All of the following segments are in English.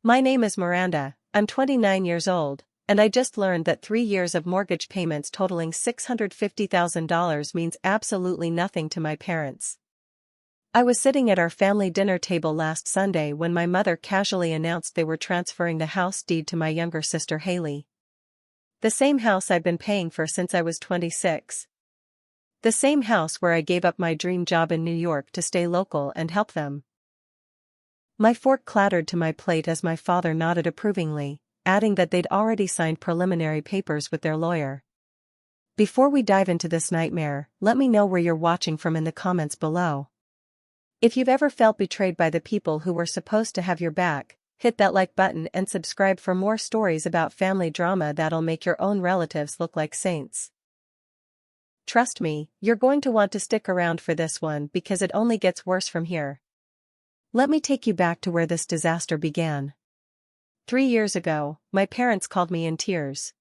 My name is Miranda, I'm 29 years old, and I just learned that 3 years of mortgage payments totaling $650,000 means absolutely nothing to my parents. I was sitting at our family dinner table last Sunday when my mother casually announced they were transferring the house deed to my younger sister Haley. The same house I've been paying for since I was 26. The same house where I gave up my dream job in New York to stay local and help them. My fork clattered to my plate as my father nodded approvingly, adding that they'd already signed preliminary papers with their lawyer. Before we dive into this nightmare, let me know where you're watching from in the comments below. If you've ever felt betrayed by the people who were supposed to have your back, hit that like button and subscribe for more stories about family drama that'll make your own relatives look like saints. Trust me, you're going to want to stick around for this one because it only gets worse from here. Let me take you back to where this disaster began. 3 years ago, my parents called me in tears.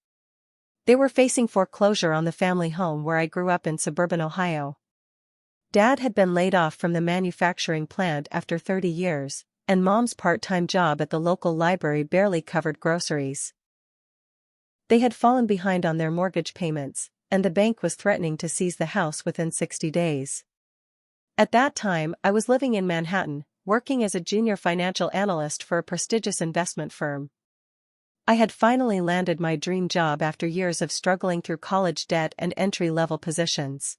They were facing foreclosure on the family home where I grew up in suburban Ohio. Dad had been laid off from the manufacturing plant after 30 years, and Mom's part-time job at the local library barely covered groceries. They had fallen behind on their mortgage payments, and the bank was threatening to seize the house within 60 days. At that time, I was living in Manhattan, working as a junior financial analyst for a prestigious investment firm. I had finally landed my dream job after years of struggling through college debt and entry-level positions.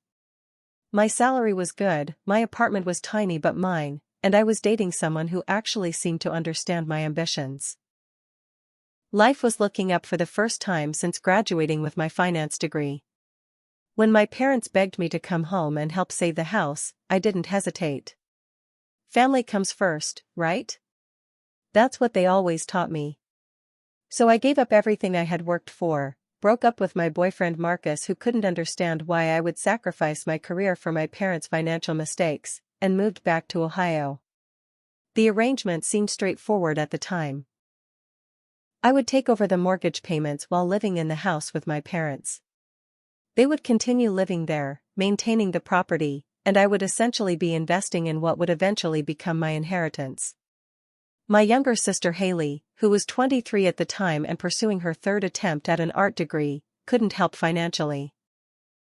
My salary was good, my apartment was tiny but mine, and I was dating someone who actually seemed to understand my ambitions. Life was looking up for the first time since graduating with my finance degree. When my parents begged me to come home and help save the house, I didn't hesitate. Family comes first, right? That's what they always taught me. So I gave up everything I had worked for, broke up with my boyfriend Marcus who couldn't understand why I would sacrifice my career for my parents' financial mistakes, and moved back to Ohio. The arrangement seemed straightforward at the time. I would take over the mortgage payments while living in the house with my parents. They would continue living there, maintaining the property, and I would essentially be investing in what would eventually become my inheritance. My younger sister Haley, who was 23 at the time and pursuing her third attempt at an art degree, couldn't help financially.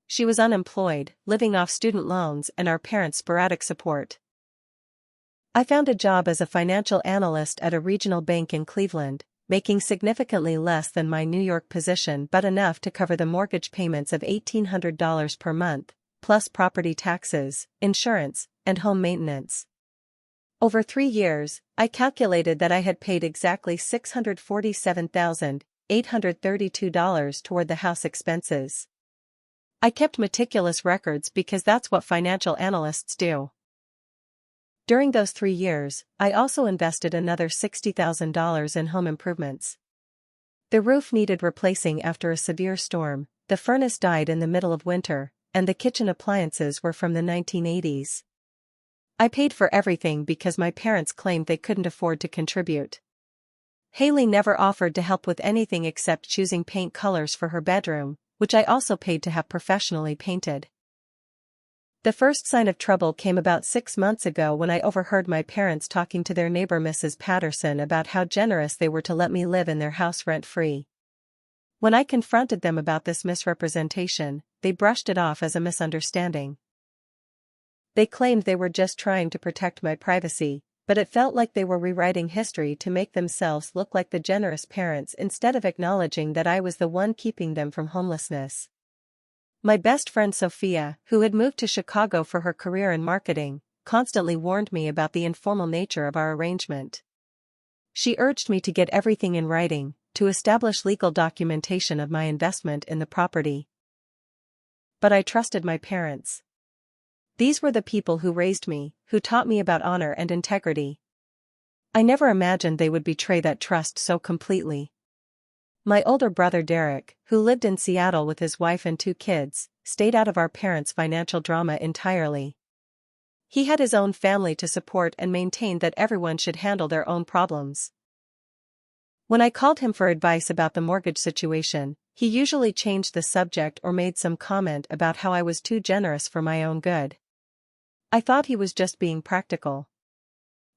She was unemployed, living off student loans and our parents' sporadic support. I found a job as a financial analyst at a regional bank in Cleveland, making significantly less than my New York position but enough to cover the mortgage payments of $1,800 per month, plus property taxes, insurance, and home maintenance. Over 3 years, I calculated that I had paid exactly $647,832 toward the house expenses. I kept meticulous records because that's what financial analysts do. During those 3 years, I also invested another $60,000 in home improvements. The roof needed replacing after a severe storm, the furnace died in the middle of winter, and the kitchen appliances were from the 1980s. I paid for everything because my parents claimed they couldn't afford to contribute. Haley never offered to help with anything except choosing paint colors for her bedroom, which I also paid to have professionally painted. The first sign of trouble came about 6 months ago when I overheard my parents talking to their neighbor Mrs. Patterson about how generous they were to let me live in their house rent-free. When I confronted them about this misrepresentation, they brushed it off as a misunderstanding. They claimed they were just trying to protect my privacy, but it felt like they were rewriting history to make themselves look like the generous parents instead of acknowledging that I was the one keeping them from homelessness. My best friend Sophia, who had moved to Chicago for her career in marketing, constantly warned me about the informal nature of our arrangement. She urged me to get everything in writing, to establish legal documentation of my investment in the property. But I trusted my parents. These were the people who raised me, who taught me about honor and integrity. I never imagined they would betray that trust so completely. My older brother Derek, who lived in Seattle with his wife and 2 kids, stayed out of our parents' financial drama entirely. He had his own family to support and maintained that everyone should handle their own problems. When I called him for advice about the mortgage situation, he usually changed the subject or made some comment about how I was too generous for my own good. I thought he was just being practical.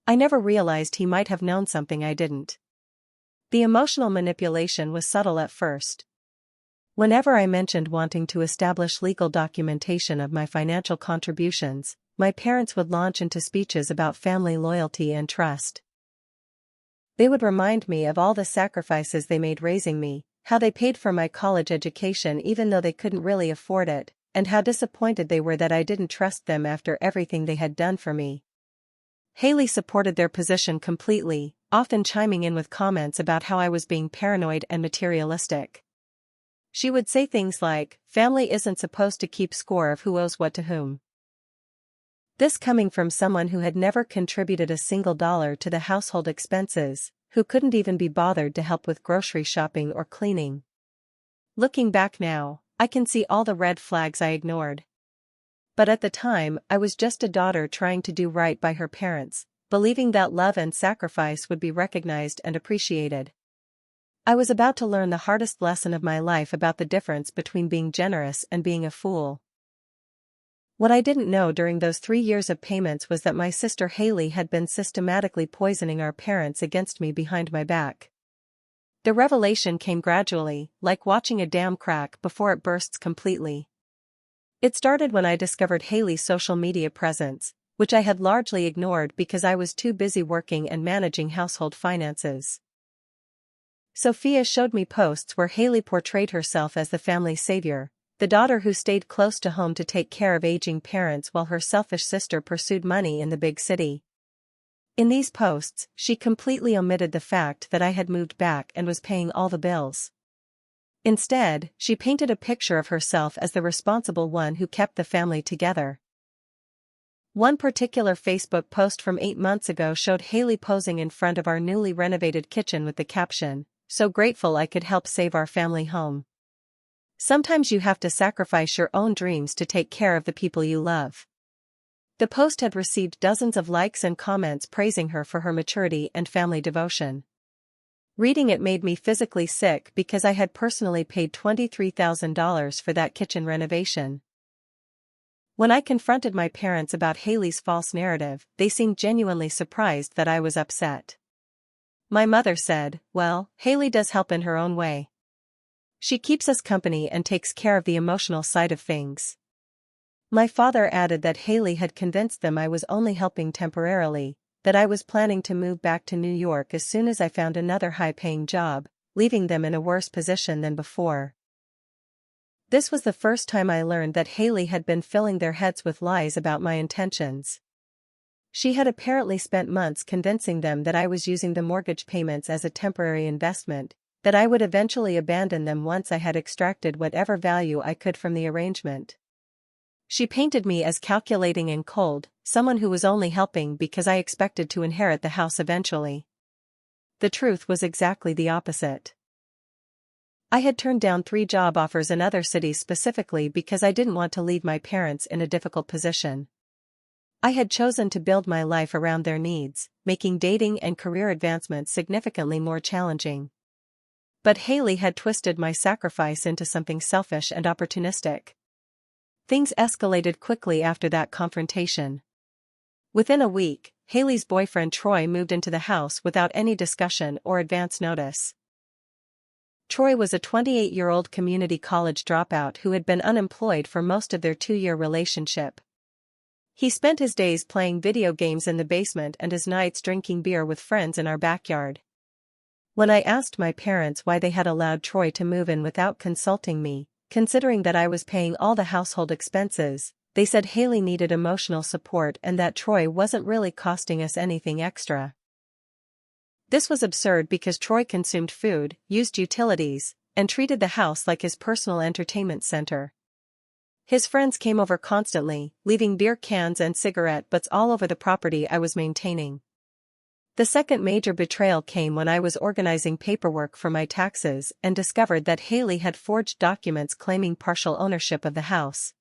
I never realized he might have known something I didn't. The emotional manipulation was subtle at first. Whenever I mentioned wanting to establish legal documentation of my financial contributions, my parents would launch into speeches about family loyalty and trust. They would remind me of all the sacrifices they made raising me, how they paid for my college education even though they couldn't really afford it, and how disappointed they were that I didn't trust them after everything they had done for me. Haley supported their position completely, often chiming in with comments about how I was being paranoid and materialistic. She would say things like, "Family isn't supposed to keep score of who owes what to whom." This coming from someone who had never contributed a single dollar to the household expenses, who couldn't even be bothered to help with grocery shopping or cleaning. Looking back now, I can see all the red flags I ignored. But at the time, I was just a daughter trying to do right by her parents, believing that love and sacrifice would be recognized and appreciated. I was about to learn the hardest lesson of my life about the difference between being generous and being a fool. What I didn't know during those 3 years of payments was that my sister Haley had been systematically poisoning our parents against me behind my back. The revelation came gradually, like watching a dam crack before it bursts completely. It started when I discovered Haley's social media presence, which I had largely ignored because I was too busy working and managing household finances. Sophia showed me posts where Haley portrayed herself as the family savior, the daughter who stayed close to home to take care of aging parents while her selfish sister pursued money in the big city. In these posts, she completely omitted the fact that I had moved back and was paying all the bills. Instead, she painted a picture of herself as the responsible one who kept the family together. One particular Facebook post from 8 months ago showed Haley posing in front of our newly renovated kitchen with the caption, "So grateful I could help save our family home." Sometimes you have to sacrifice your own dreams to take care of the people you love. The post had received dozens of likes and comments praising her for her maturity and family devotion. Reading it made me physically sick because I had personally paid $23,000 for that kitchen renovation. When I confronted my parents about Haley's false narrative, they seemed genuinely surprised that I was upset. My mother said, "Well, Haley does help in her own way. She keeps us company and takes care of the emotional side of things." My father added that Haley had convinced them I was only helping temporarily, that I was planning to move back to New York as soon as I found another high-paying job, leaving them in a worse position than before. This was the first time I learned that Haley had been filling their heads with lies about my intentions. She had apparently spent months convincing them that I was using the mortgage payments as a temporary investment, that I would eventually abandon them once I had extracted whatever value I could from the arrangement. She painted me as calculating and cold, someone who was only helping because I expected to inherit the house eventually. The truth was exactly the opposite. I had turned down 3 job offers in other cities specifically because I didn't want to leave my parents in a difficult position. I had chosen to build my life around their needs, making dating and career advancement significantly more challenging. But Haley had twisted my sacrifice into something selfish and opportunistic. Things escalated quickly after that confrontation. Within a week, Haley's boyfriend Troy moved into the house without any discussion or advance notice. Troy was a 28-year-old community college dropout who had been unemployed for most of their 2-year relationship. He spent his days playing video games in the basement and his nights drinking beer with friends in our backyard. When I asked my parents why they had allowed Troy to move in without consulting me, considering that I was paying all the household expenses, they said Haley needed emotional support and that Troy wasn't really costing us anything extra. This was absurd because Troy consumed food, used utilities, and treated the house like his personal entertainment center. His friends came over constantly, leaving beer cans and cigarette butts all over the property I was maintaining. The second major betrayal came when I was organizing paperwork for my taxes and discovered that Haley had forged documents claiming partial ownership of the house.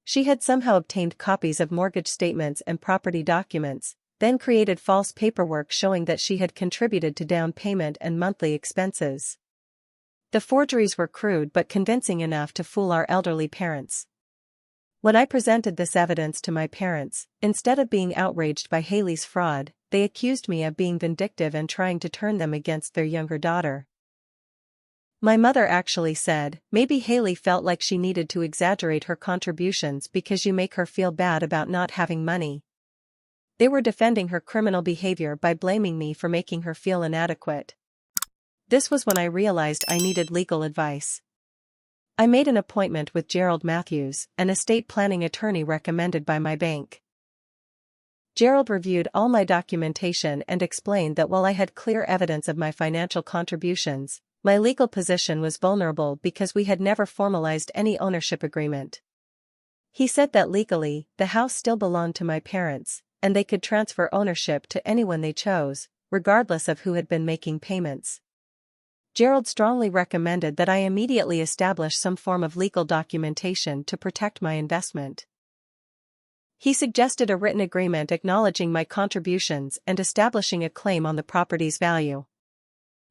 She had somehow obtained copies of mortgage statements and property documents, then created false paperwork showing that she had contributed to down payment and monthly expenses. The forgeries were crude but convincing enough to fool our elderly parents. When I presented this evidence to my parents, instead of being outraged by Haley's fraud, they accused me of being vindictive and trying to turn them against their younger daughter. My mother actually said, "Maybe Haley felt like she needed to exaggerate her contributions because you make her feel bad about not having money." They were defending her criminal behavior by blaming me for making her feel inadequate. This was when I realized I needed legal advice. I made an appointment with Gerald Matthews, an estate planning attorney recommended by my bank. Gerald reviewed all my documentation and explained that while I had clear evidence of my financial contributions, my legal position was vulnerable because we had never formalized any ownership agreement. He said that legally, the house still belonged to my parents, and they could transfer ownership to anyone they chose, regardless of who had been making payments. Gerald strongly recommended that I immediately establish some form of legal documentation to protect my investment. He suggested a written agreement acknowledging my contributions and establishing a claim on the property's value.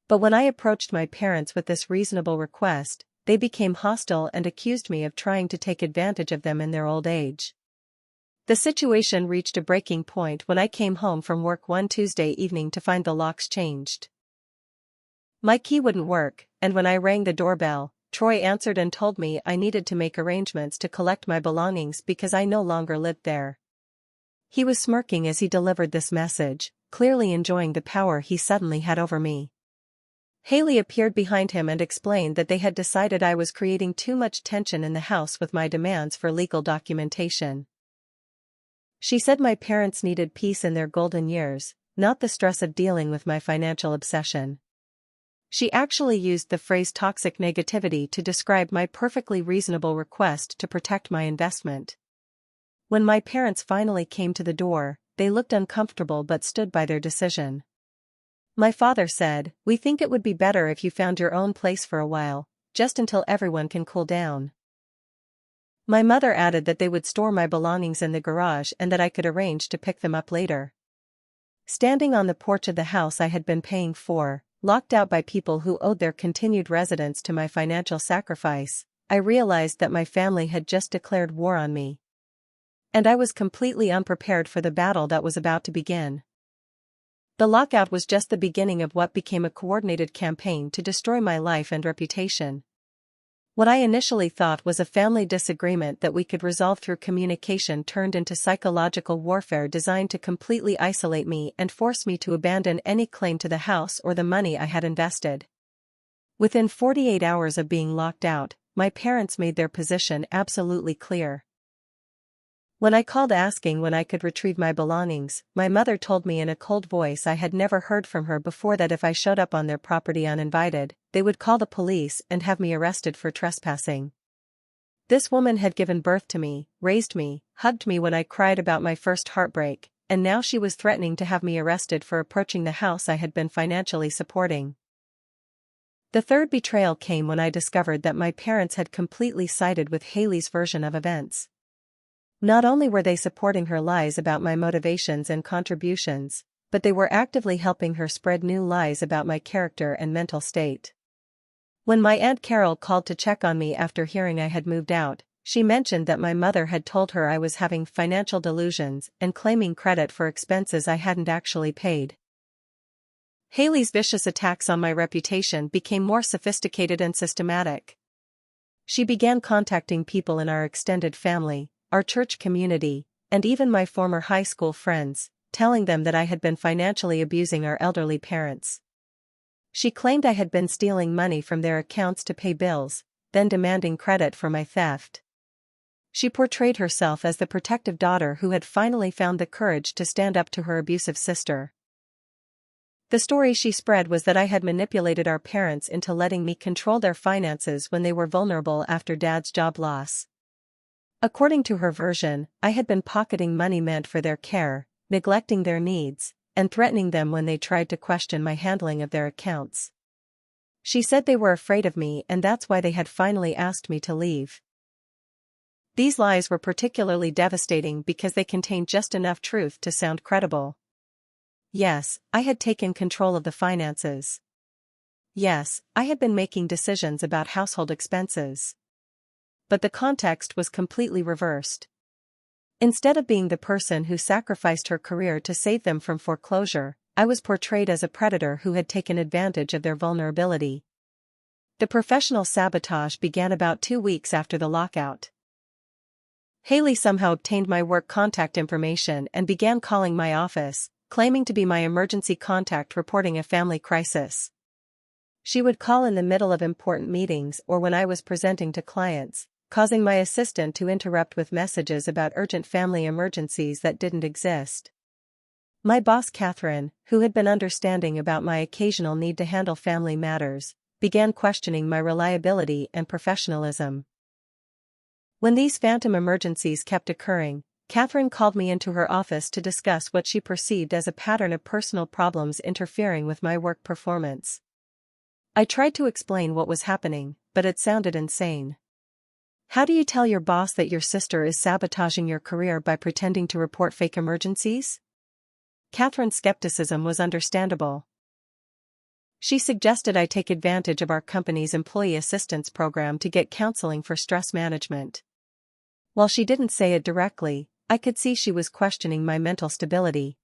But when I approached my parents with this reasonable request, they became hostile and accused me of trying to take advantage of them in their old age. The situation reached a breaking point when I came home from work one Tuesday evening to find the locks changed. My key wouldn't work, and when I rang the doorbell, Troy answered and told me I needed to make arrangements to collect my belongings because I no longer lived there. He was smirking as he delivered this message, clearly enjoying the power he suddenly had over me. Haley appeared behind him and explained that they had decided I was creating too much tension in the house with my demands for legal documentation. She said my parents needed peace in their golden years, not the stress of dealing with my financial obsession. She actually used the phrase toxic negativity to describe my perfectly reasonable request to protect my investment. When my parents finally came to the door, they looked uncomfortable but stood by their decision. My father said, "We think it would be better if you found your own place for a while, just until everyone can cool down." My mother added that they would store my belongings in the garage and that I could arrange to pick them up later. Standing on the porch of the house I had been paying for, locked out by people who owed their continued residence to my financial sacrifice, I realized that my family had just declared war on me. And I was completely unprepared for the battle that was about to begin. The lockout was just the beginning of what became a coordinated campaign to destroy my life and reputation. What I initially thought was a family disagreement that we could resolve through communication turned into psychological warfare designed to completely isolate me and force me to abandon any claim to the house or the money I had invested. Within 48 hours of being locked out, my parents made their position absolutely clear. When I called asking when I could retrieve my belongings, my mother told me in a cold voice I had never heard from her before that if I showed up on their property uninvited, they would call the police and have me arrested for trespassing. This woman had given birth to me, raised me, hugged me when I cried about my first heartbreak, and now she was threatening to have me arrested for approaching the house I had been financially supporting. The third betrayal came when I discovered that my parents had completely sided with Haley's version of events. Not only were they supporting her lies about my motivations and contributions, but they were actively helping her spread new lies about my character and mental state. When my Aunt Carol called to check on me after hearing I had moved out, she mentioned that my mother had told her I was having financial delusions and claiming credit for expenses I hadn't actually paid. Haley's vicious attacks on my reputation became more sophisticated and systematic. She began contacting people in our extended family, our church community, and even my former high school friends, telling them that I had been financially abusing our elderly parents. She claimed I had been stealing money from their accounts to pay bills, then demanding credit for my theft. She portrayed herself as the protective daughter who had finally found the courage to stand up to her abusive sister. The story she spread was that I had manipulated our parents into letting me control their finances when they were vulnerable after Dad's job loss. According to her version, I had been pocketing money meant for their care, neglecting their needs, and threatening them when they tried to question my handling of their accounts. She said they were afraid of me and that's why they had finally asked me to leave. These lies were particularly devastating because they contained just enough truth to sound credible. Yes, I had taken control of the finances. Yes, I had been making decisions about household expenses. But the context was completely reversed. Instead of being the person who sacrificed her career to save them from foreclosure, I was portrayed as a predator who had taken advantage of their vulnerability. The professional sabotage began about 2 weeks after the lockout. Haley somehow obtained my work contact information and began calling my office, claiming to be my emergency contact reporting a family crisis. She would call in the middle of important meetings or when I was presenting to clients, causing my assistant to interrupt with messages about urgent family emergencies that didn't exist. My boss Catherine, who had been understanding about my occasional need to handle family matters, began questioning my reliability and professionalism. When these phantom emergencies kept occurring, Catherine called me into her office to discuss what she perceived as a pattern of personal problems interfering with my work performance. I tried to explain what was happening, but it sounded insane. How do you tell your boss that your sister is sabotaging your career by pretending to report fake emergencies? Catherine's skepticism was understandable. She suggested I take advantage of our company's employee assistance program to get counseling for stress management. While she didn't say it directly, I could see she was questioning my mental stability.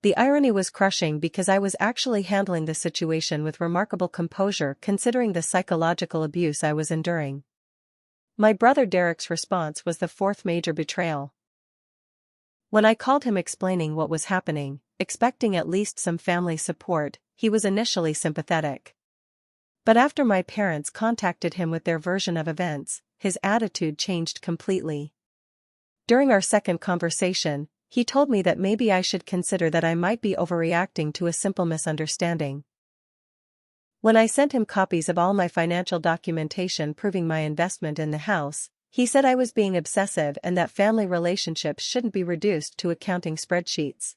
The irony was crushing because I was actually handling the situation with remarkable composure considering the psychological abuse I was enduring. My brother Derek's response was the fourth major betrayal. When I called him explaining what was happening, expecting at least some family support, he was initially sympathetic. But after my parents contacted him with their version of events, his attitude changed completely. During our second conversation, he told me that maybe I should consider that I might be overreacting to a simple misunderstanding. When I sent him copies of all my financial documentation proving my investment in the house, he said I was being obsessive and that family relationships shouldn't be reduced to accounting spreadsheets.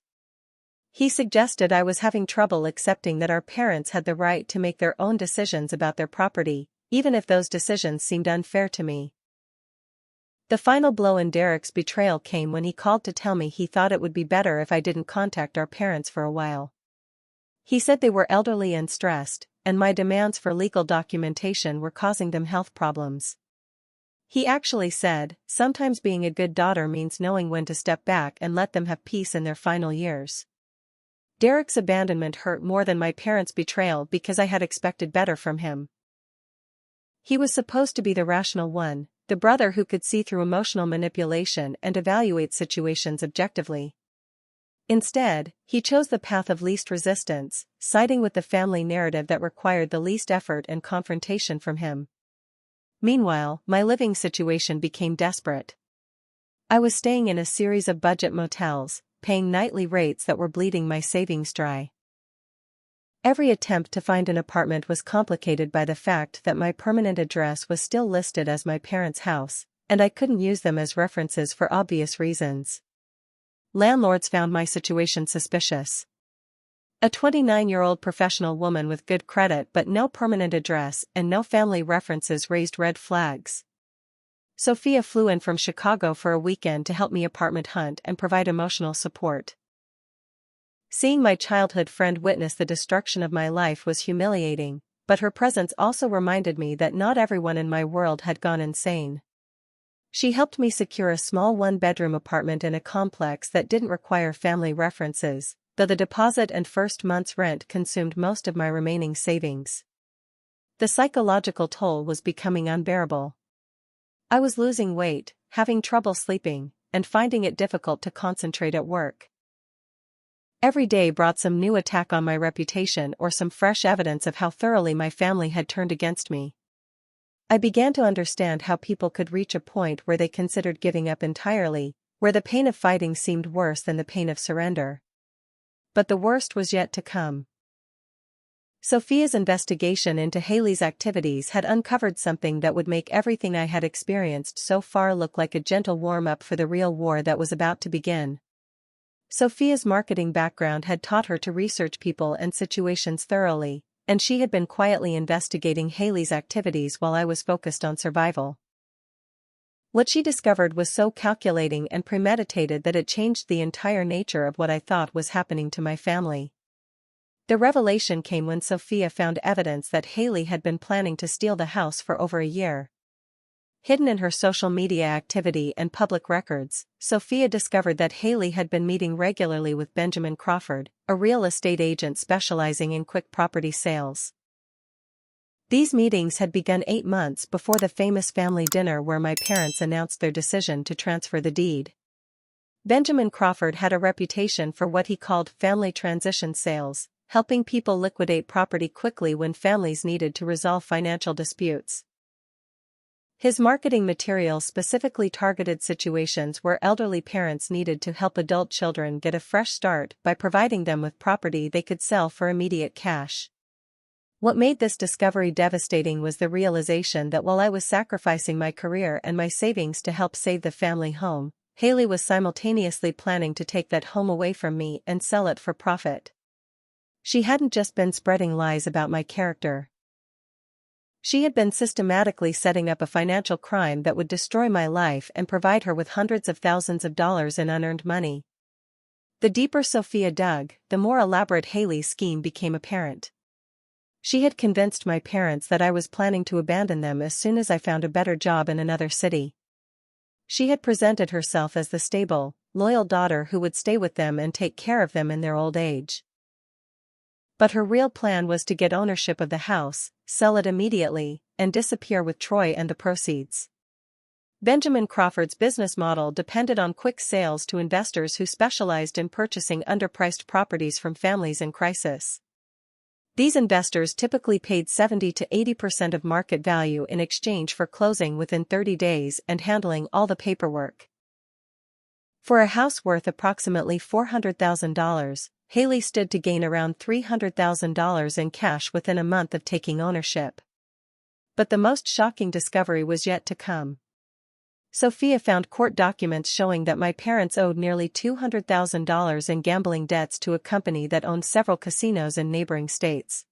He suggested I was having trouble accepting that our parents had the right to make their own decisions about their property, even if those decisions seemed unfair to me. The final blow in Derek's betrayal came when he called to tell me he thought it would be better if I didn't contact our parents for a while. He said they were elderly and stressed, and my demands for legal documentation were causing them health problems. He actually said, sometimes being a good daughter means knowing when to step back and let them have peace in their final years. Derek's abandonment hurt more than my parents' betrayal because I had expected better from him. He was supposed to be the rational one, the brother who could see through emotional manipulation and evaluate situations objectively. Instead, he chose the path of least resistance, siding with the family narrative that required the least effort and confrontation from him. Meanwhile, my living situation became desperate. I was staying in a series of budget motels, paying nightly rates that were bleeding my savings dry. Every attempt to find an apartment was complicated by the fact that my permanent address was still listed as my parents' house, and I couldn't use them as references for obvious reasons. Landlords found my situation suspicious. A 29-year-old professional woman with good credit but no permanent address and no family references raised red flags. Sophia flew in from Chicago for a weekend to help me apartment hunt and provide emotional support. Seeing my childhood friend witness the destruction of my life was humiliating, but her presence also reminded me that not everyone in my world had gone insane. She helped me secure a small one-bedroom apartment in a complex that didn't require family references, though the deposit and first month's rent consumed most of my remaining savings. The psychological toll was becoming unbearable. I was losing weight, having trouble sleeping, and finding it difficult to concentrate at work. Every day brought some new attack on my reputation or some fresh evidence of how thoroughly my family had turned against me. I began to understand how people could reach a point where they considered giving up entirely, where the pain of fighting seemed worse than the pain of surrender. But the worst was yet to come. Sophia's investigation into Haley's activities had uncovered something that would make everything I had experienced so far look like a gentle warm-up for the real war that was about to begin. Sophia's marketing background had taught her to research people and situations thoroughly, and she had been quietly investigating Haley's activities while I was focused on survival. What she discovered was so calculating and premeditated that it changed the entire nature of what I thought was happening to my family. The revelation came when Sophia found evidence that Haley had been planning to steal the house for over a year. Hidden in her social media activity and public records, Sophia discovered that Haley had been meeting regularly with Benjamin Crawford, a real estate agent specializing in quick property sales. These meetings had begun 8 months before the famous family dinner where my parents announced their decision to transfer the deed. Benjamin Crawford had a reputation for what he called family transition sales, helping people liquidate property quickly when families needed to resolve financial disputes. His marketing material specifically targeted situations where elderly parents needed to help adult children get a fresh start by providing them with property they could sell for immediate cash. What made this discovery devastating was the realization that while I was sacrificing my career and my savings to help save the family home, Haley was simultaneously planning to take that home away from me and sell it for profit. She hadn't just been spreading lies about my character. She had been systematically setting up a financial crime that would destroy my life and provide her with hundreds of thousands of dollars in unearned money. The deeper Sophia dug, the more elaborate Haley's scheme became apparent. She had convinced my parents that I was planning to abandon them as soon as I found a better job in another city. She had presented herself as the stable, loyal daughter who would stay with them and take care of them in their old age. But her real plan was to get ownership of the house, sell it immediately, and disappear with Troy and the proceeds. Benjamin Crawford's business model depended on quick sales to investors who specialized in purchasing underpriced properties from families in crisis. These investors typically paid 70 to 80% of market value in exchange for closing within 30 days and handling all the paperwork. For a house worth approximately $400,000, Haley stood to gain around $300,000 in cash within a month of taking ownership. But the most shocking discovery was yet to come. Sophia found court documents showing that my parents owed nearly $200,000 in gambling debts to a company that owned several casinos in neighboring states.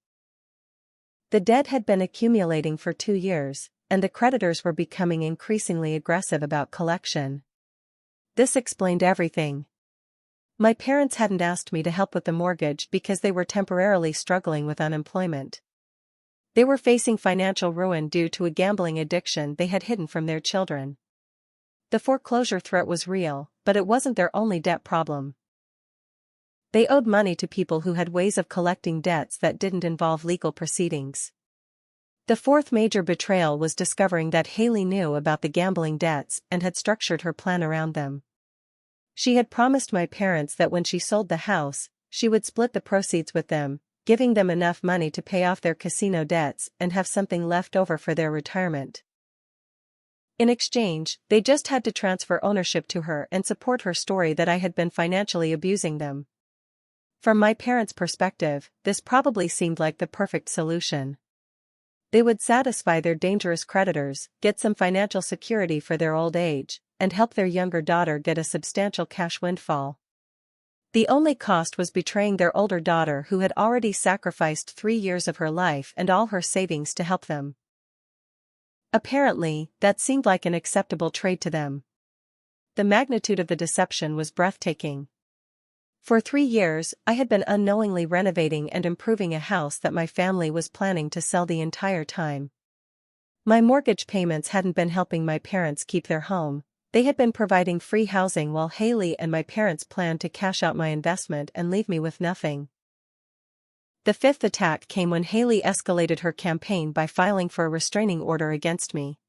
The debt had been accumulating for 2 years, and the creditors were becoming increasingly aggressive about collection. This explained everything. My parents hadn't asked me to help with the mortgage because they were temporarily struggling with unemployment. They were facing financial ruin due to a gambling addiction they had hidden from their children. The foreclosure threat was real, but it wasn't their only debt problem. They owed money to people who had ways of collecting debts that didn't involve legal proceedings. The fourth major betrayal was discovering that Haley knew about the gambling debts and had structured her plan around them. She had promised my parents that when she sold the house, she would split the proceeds with them, giving them enough money to pay off their casino debts and have something left over for their retirement. In exchange, they just had to transfer ownership to her and support her story that I had been financially abusing them. From my parents' perspective, this probably seemed like the perfect solution. They would satisfy their dangerous creditors, get some financial security for their old age, and help their younger daughter get a substantial cash windfall. The only cost was betraying their older daughter who had already sacrificed 3 years of her life and all her savings to help them. Apparently, that seemed like an acceptable trade to them. The magnitude of the deception was breathtaking. For 3 years, I had been unknowingly renovating and improving a house that my family was planning to sell the entire time. My mortgage payments hadn't been helping my parents keep their home. They had been providing free housing while Haley and my parents planned to cash out my investment and leave me with nothing. The fifth attack came when Haley escalated her campaign by filing for a restraining order against me.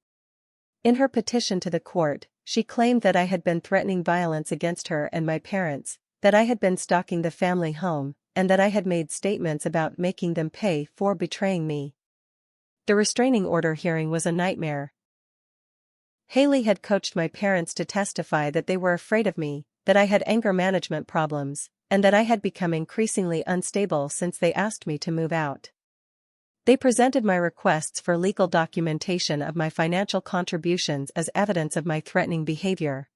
In her petition to the court, she claimed that I had been threatening violence against her and my parents, that I had been stalking the family home, and that I had made statements about making them pay for betraying me. The restraining order hearing was a nightmare. Haley had coached my parents to testify that they were afraid of me, that I had anger management problems, and that I had become increasingly unstable since they asked me to move out. They presented my requests for legal documentation of my financial contributions as evidence of my threatening behavior.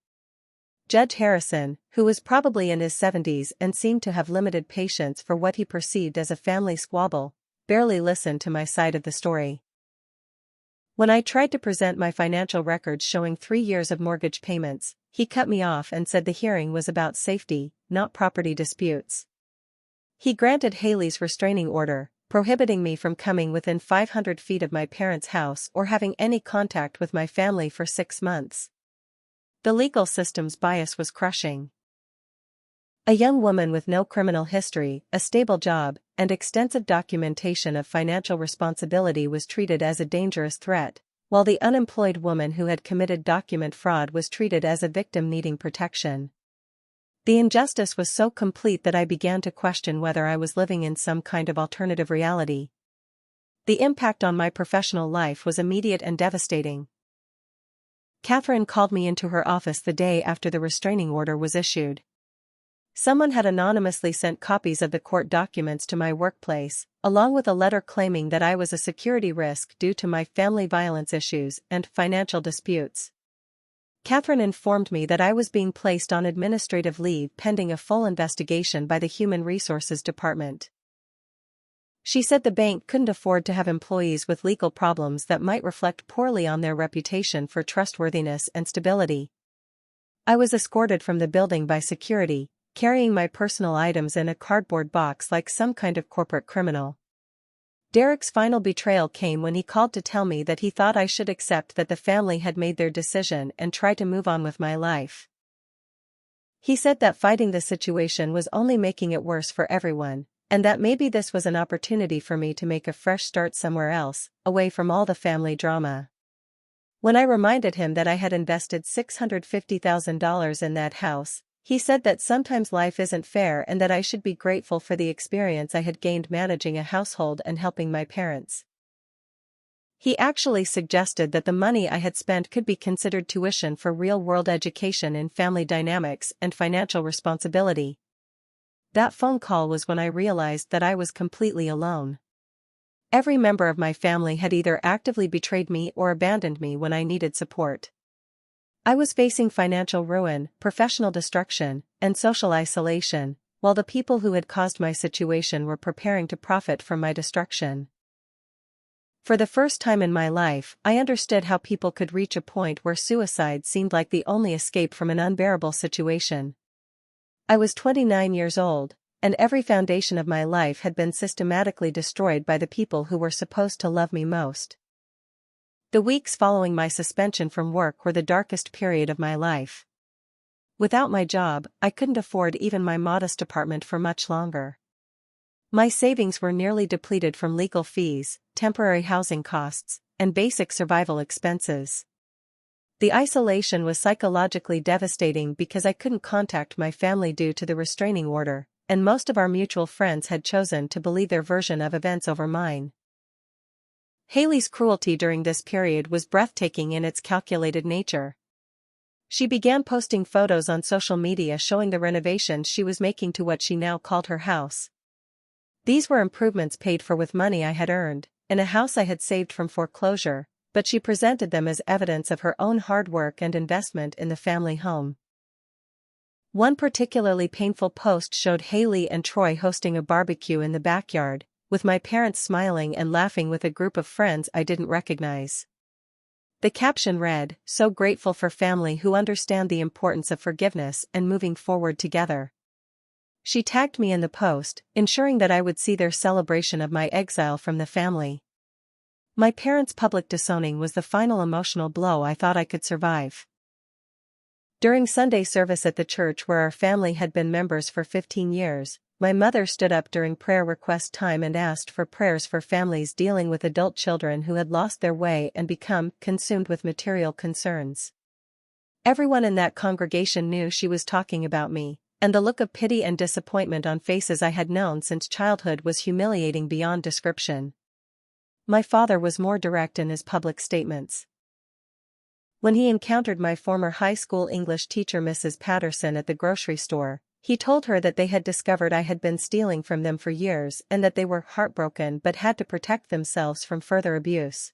Judge Harrison, who was probably in his 70s and seemed to have limited patience for what he perceived as a family squabble, barely listened to my side of the story. When I tried to present my financial records showing 3 years of mortgage payments, he cut me off and said the hearing was about safety, not property disputes. He granted Haley's restraining order, prohibiting me from coming within 500 feet of my parents' house or having any contact with my family for 6 months. The legal system's bias was crushing. A young woman with no criminal history, a stable job, and extensive documentation of financial responsibility was treated as a dangerous threat, while the unemployed woman who had committed document fraud was treated as a victim needing protection. The injustice was so complete that I began to question whether I was living in some kind of alternative reality. The impact on my professional life was immediate and devastating. Catherine called me into her office the day after the restraining order was issued. Someone had anonymously sent copies of the court documents to my workplace, along with a letter claiming that I was a security risk due to my family violence issues and financial disputes. Catherine informed me that I was being placed on administrative leave pending a full investigation by the Human Resources Department. She said the bank couldn't afford to have employees with legal problems that might reflect poorly on their reputation for trustworthiness and stability. I was escorted from the building by security, carrying my personal items in a cardboard box like some kind of corporate criminal. Derek's final betrayal came when he called to tell me that he thought I should accept that the family had made their decision and try to move on with my life. He said that fighting the situation was only making it worse for everyone, and that maybe this was an opportunity for me to make a fresh start somewhere else, away from all the family drama. When I reminded him that I had invested $650,000 in that house, he said that sometimes life isn't fair and that I should be grateful for the experience I had gained managing a household and helping my parents. He actually suggested that the money I had spent could be considered tuition for real-world education in family dynamics and financial responsibility. That phone call was when I realized that I was completely alone. Every member of my family had either actively betrayed me or abandoned me when I needed support. I was facing financial ruin, professional destruction, and social isolation, while the people who had caused my situation were preparing to profit from my destruction. For the first time in my life, I understood how people could reach a point where suicide seemed like the only escape from an unbearable situation. I was 29 years old, and every foundation of my life had been systematically destroyed by the people who were supposed to love me most. The weeks following my suspension from work were the darkest period of my life. Without my job, I couldn't afford even my modest apartment for much longer. My savings were nearly depleted from legal fees, temporary housing costs, and basic survival expenses. The isolation was psychologically devastating because I couldn't contact my family due to the restraining order, and most of our mutual friends had chosen to believe their version of events over mine. Haley's cruelty during this period was breathtaking in its calculated nature. She began posting photos on social media showing the renovations she was making to what she now called her house. These were improvements paid for with money I had earned, in a house I had saved from foreclosure, but she presented them as evidence of her own hard work and investment in the family home. One particularly painful post showed Haley and Troy hosting a barbecue in the backyard, with my parents smiling and laughing with a group of friends I didn't recognize. The caption read, "So grateful for family who understand the importance of forgiveness and moving forward together." She tagged me in the post, ensuring that I would see their celebration of my exile from the family. My parents' public disowning was the final emotional blow I thought I could survive. During Sunday service at the church where our family had been members for 15 years, my mother stood up during prayer request time and asked for prayers for families dealing with adult children who had lost their way and become consumed with material concerns. Everyone in that congregation knew she was talking about me, and the look of pity and disappointment on faces I had known since childhood was humiliating beyond description. My father was more direct in his public statements. When he encountered my former high school English teacher Mrs. Patterson at the grocery store, he told her that they had discovered I had been stealing from them for years and that they were heartbroken but had to protect themselves from further abuse.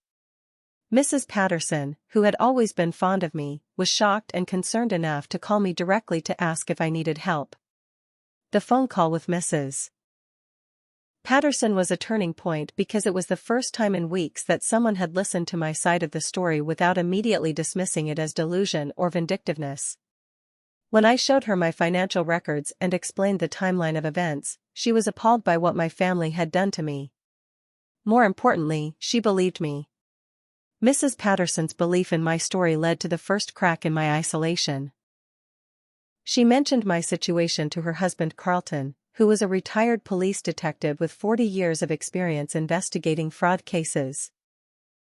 Mrs. Patterson, who had always been fond of me, was shocked and concerned enough to call me directly to ask if I needed help. The phone call with Mrs. Patterson was a turning point because it was the first time in weeks that someone had listened to my side of the story without immediately dismissing it as delusion or vindictiveness. When I showed her my financial records and explained the timeline of events, she was appalled by what my family had done to me. More importantly, she believed me. Mrs. Patterson's belief in my story led to the first crack in my isolation. She mentioned my situation to her husband Carlton, who was a retired police detective with 40 years of experience investigating fraud cases.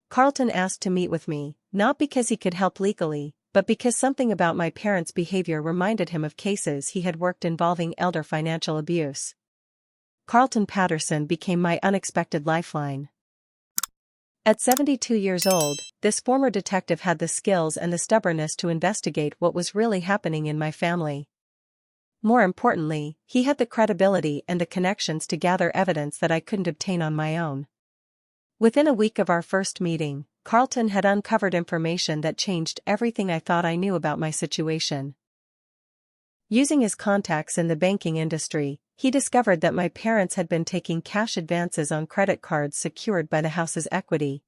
Carlton asked to meet with me, not because he could help legally, but because something about my parents' behavior reminded him of cases he had worked involving elder financial abuse. Carlton Patterson became my unexpected lifeline. At 72 years old, this former detective had the skills and the stubbornness to investigate what was really happening in my family. More importantly, he had the credibility and the connections to gather evidence that I couldn't obtain on my own. Within a week of our first meeting, Carlton had uncovered information that changed everything I thought I knew about my situation. Using his contacts in the banking industry, he discovered that my parents had been taking cash advances on credit cards secured by the house's equity.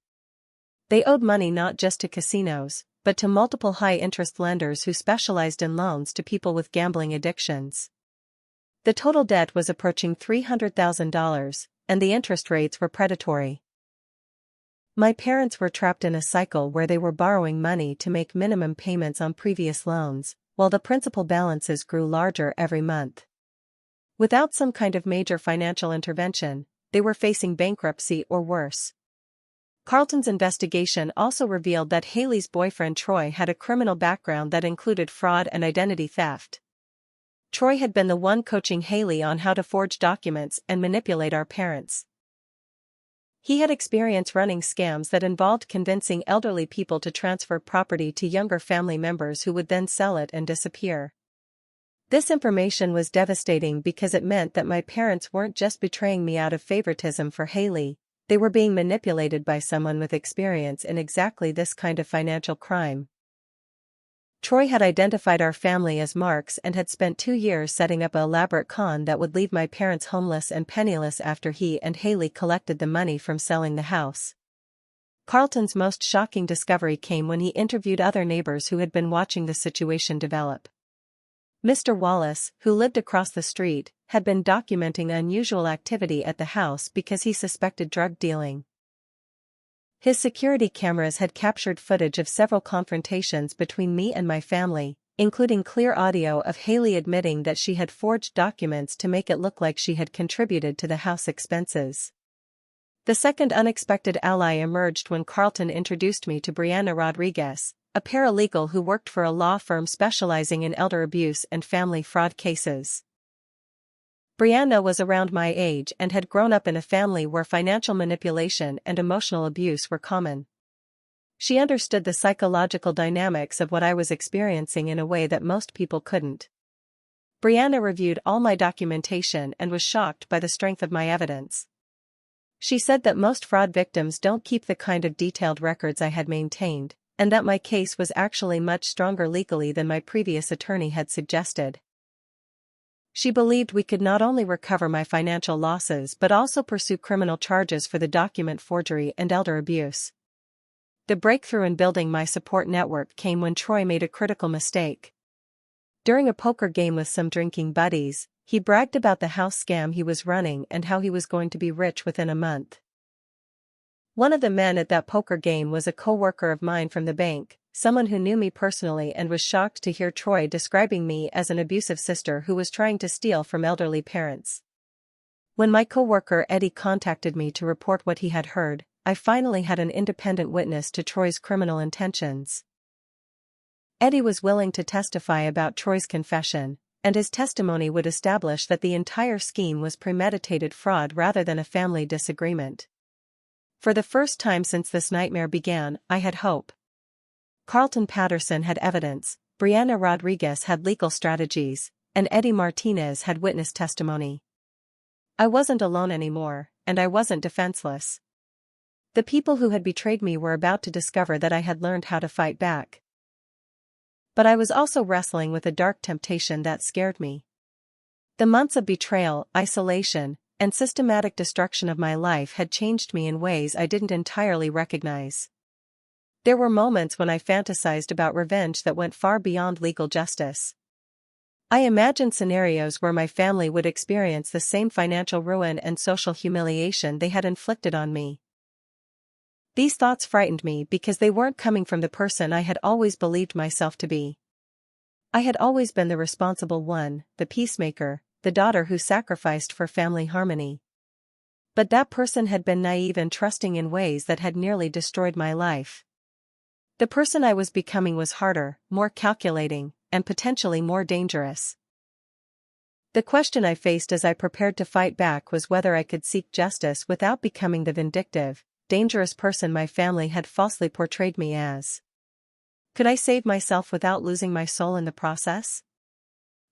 They owed money not just to casinos, but to multiple high-interest lenders who specialized in loans to people with gambling addictions. The total debt was approaching $300,000, and the interest rates were predatory. My parents were trapped in a cycle where they were borrowing money to make minimum payments on previous loans, while the principal balances grew larger every month. Without some kind of major financial intervention, they were facing bankruptcy or worse. Carlton's investigation also revealed that Haley's boyfriend Troy had a criminal background that included fraud and identity theft. Troy had been the one coaching Haley on how to forge documents and manipulate our parents. He had experience running scams that involved convincing elderly people to transfer property to younger family members who would then sell it and disappear. This information was devastating because it meant that my parents weren't just betraying me out of favoritism for Haley, they were being manipulated by someone with experience in exactly this kind of financial crime. Troy had identified our family as marks and had spent 2 years setting up an elaborate con that would leave my parents homeless and penniless after he and Haley collected the money from selling the house. Carlton's most shocking discovery came when he interviewed other neighbors who had been watching the situation develop. Mr. Wallace, who lived across the street, had been documenting unusual activity at the house because he suspected drug dealing. His security cameras had captured footage of several confrontations between me and my family, including clear audio of Haley admitting that she had forged documents to make it look like she had contributed to the house expenses. The second unexpected ally emerged when Carlton introduced me to Miranda Rodriguez, a paralegal who worked for a law firm specializing in elder abuse and family fraud cases. Brianna was around my age and had grown up in a family where financial manipulation and emotional abuse were common. She understood the psychological dynamics of what I was experiencing in a way that most people couldn't. Brianna reviewed all my documentation and was shocked by the strength of my evidence. She said that most fraud victims don't keep the kind of detailed records I had maintained, and that my case was actually much stronger legally than my previous attorney had suggested. She believed we could not only recover my financial losses but also pursue criminal charges for the document forgery and elder abuse. The breakthrough in building my support network came when Troy made a critical mistake. During a poker game with some drinking buddies, he bragged about the house scam he was running and how he was going to be rich within a month. One of the men at that poker game was a co-worker of mine from the bank, someone who knew me personally and was shocked to hear Troy describing me as an abusive sister who was trying to steal from elderly parents. When my co-worker Eddie contacted me to report what he had heard, I finally had an independent witness to Troy's criminal intentions. Eddie was willing to testify about Troy's confession, and his testimony would establish that the entire scheme was premeditated fraud rather than a family disagreement. For the first time since this nightmare began, I had hope. Carlton Patterson had evidence, Brianna Rodriguez had legal strategies, and Eddie Martinez had witness testimony. I wasn't alone anymore, and I wasn't defenseless. The people who had betrayed me were about to discover that I had learned how to fight back. But I was also wrestling with a dark temptation that scared me. The months of betrayal, isolation, and systematic destruction of my life had changed me in ways I didn't entirely recognize. There were moments when I fantasized about revenge that went far beyond legal justice. I imagined scenarios where my family would experience the same financial ruin and social humiliation they had inflicted on me. These thoughts frightened me because they weren't coming from the person I had always believed myself to be. I had always been the responsible one, the peacemaker, the daughter who sacrificed for family harmony. But that person had been naive and trusting in ways that had nearly destroyed my life. The person I was becoming was harder, more calculating, and potentially more dangerous. The question I faced as I prepared to fight back was whether I could seek justice without becoming the vindictive, dangerous person my family had falsely portrayed me as. Could I save myself without losing my soul in the process?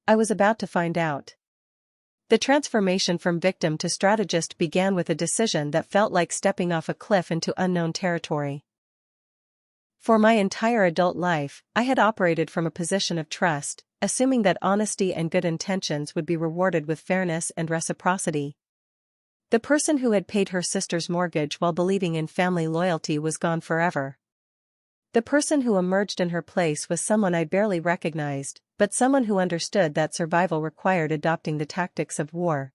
I was about to find out. The transformation from victim to strategist began with a decision that felt like stepping off a cliff into unknown territory. For my entire adult life, I had operated from a position of trust, assuming that honesty and good intentions would be rewarded with fairness and reciprocity. The person who had paid her sister's mortgage while believing in family loyalty was gone forever. The person who emerged in her place was someone I barely recognized, but someone who understood that survival required adopting the tactics of war.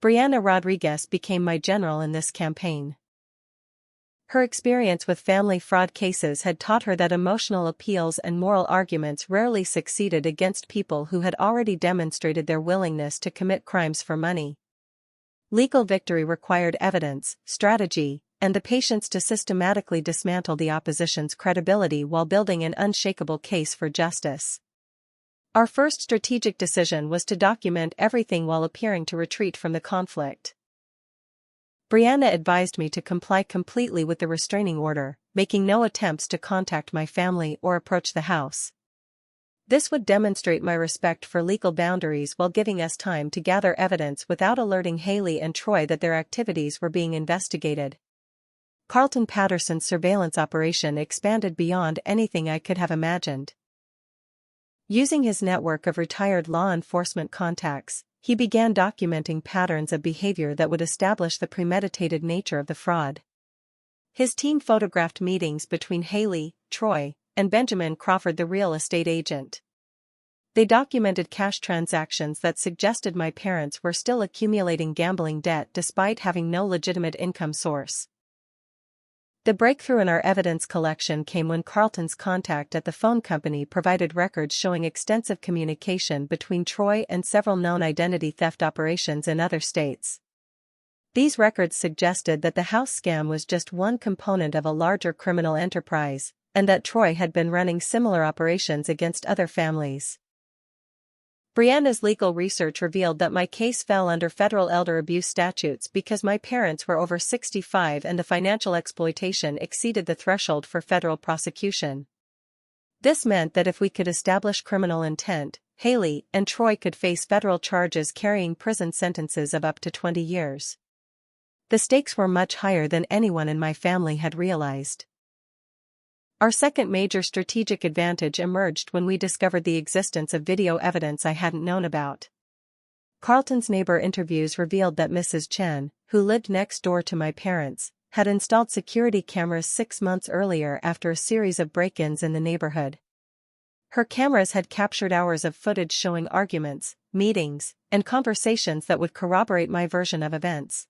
Miranda Rodriguez became my general in this campaign. Her experience with family fraud cases had taught her that emotional appeals and moral arguments rarely succeeded against people who had already demonstrated their willingness to commit crimes for money. Legal victory required evidence, strategy, and the patience to systematically dismantle the opposition's credibility while building an unshakable case for justice. Our first strategic decision was to document everything while appearing to retreat from the conflict. Brianna advised me to comply completely with the restraining order, making no attempts to contact my family or approach the house. This would demonstrate my respect for legal boundaries while giving us time to gather evidence without alerting Haley and Troy that their activities were being investigated. Carlton Patterson's surveillance operation expanded beyond anything I could have imagined. Using his network of retired law enforcement contacts, he began documenting patterns of behavior that would establish the premeditated nature of the fraud. His team photographed meetings between Haley, Troy, and Benjamin Crawford, the real estate agent. They documented cash transactions that suggested my parents were still accumulating gambling debt despite having no legitimate income source. The breakthrough in our evidence collection came when Carlton's contact at the phone company provided records showing extensive communication between Troy and several known identity theft operations in other states. These records suggested that the house scam was just one component of a larger criminal enterprise, and that Troy had been running similar operations against other families. Brianna's legal research revealed that my case fell under federal elder abuse statutes because my parents were over 65 and the financial exploitation exceeded the threshold for federal prosecution. This meant that if we could establish criminal intent, Haley and Troy could face federal charges carrying prison sentences of up to 20 years. The stakes were much higher than anyone in my family had realized. Our second major strategic advantage emerged when we discovered the existence of video evidence I hadn't known about. Carlton's neighbor interviews revealed that Mrs. Chen, who lived next door to my parents, had installed security cameras 6 months earlier after a series of break-ins in the neighborhood. Her cameras had captured hours of footage showing arguments, meetings, and conversations that would corroborate my version of events.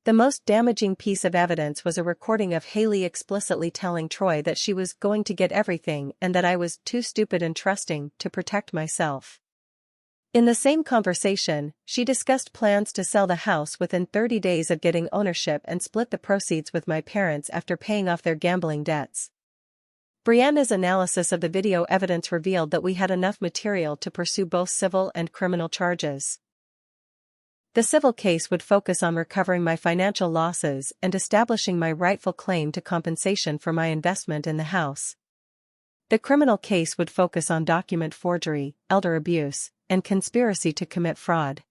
The most damaging piece of evidence was a recording of Haley explicitly telling Troy that she was going to get everything and that I was too stupid and trusting to protect myself. In the same conversation, she discussed plans to sell the house within 30 days of getting ownership and split the proceeds with my parents after paying off their gambling debts. Brianna's analysis of the video evidence revealed that we had enough material to pursue both civil and criminal charges. The civil case would focus on recovering my financial losses and establishing my rightful claim to compensation for my investment in the house. The criminal case would focus on document forgery, elder abuse, and conspiracy to commit fraud.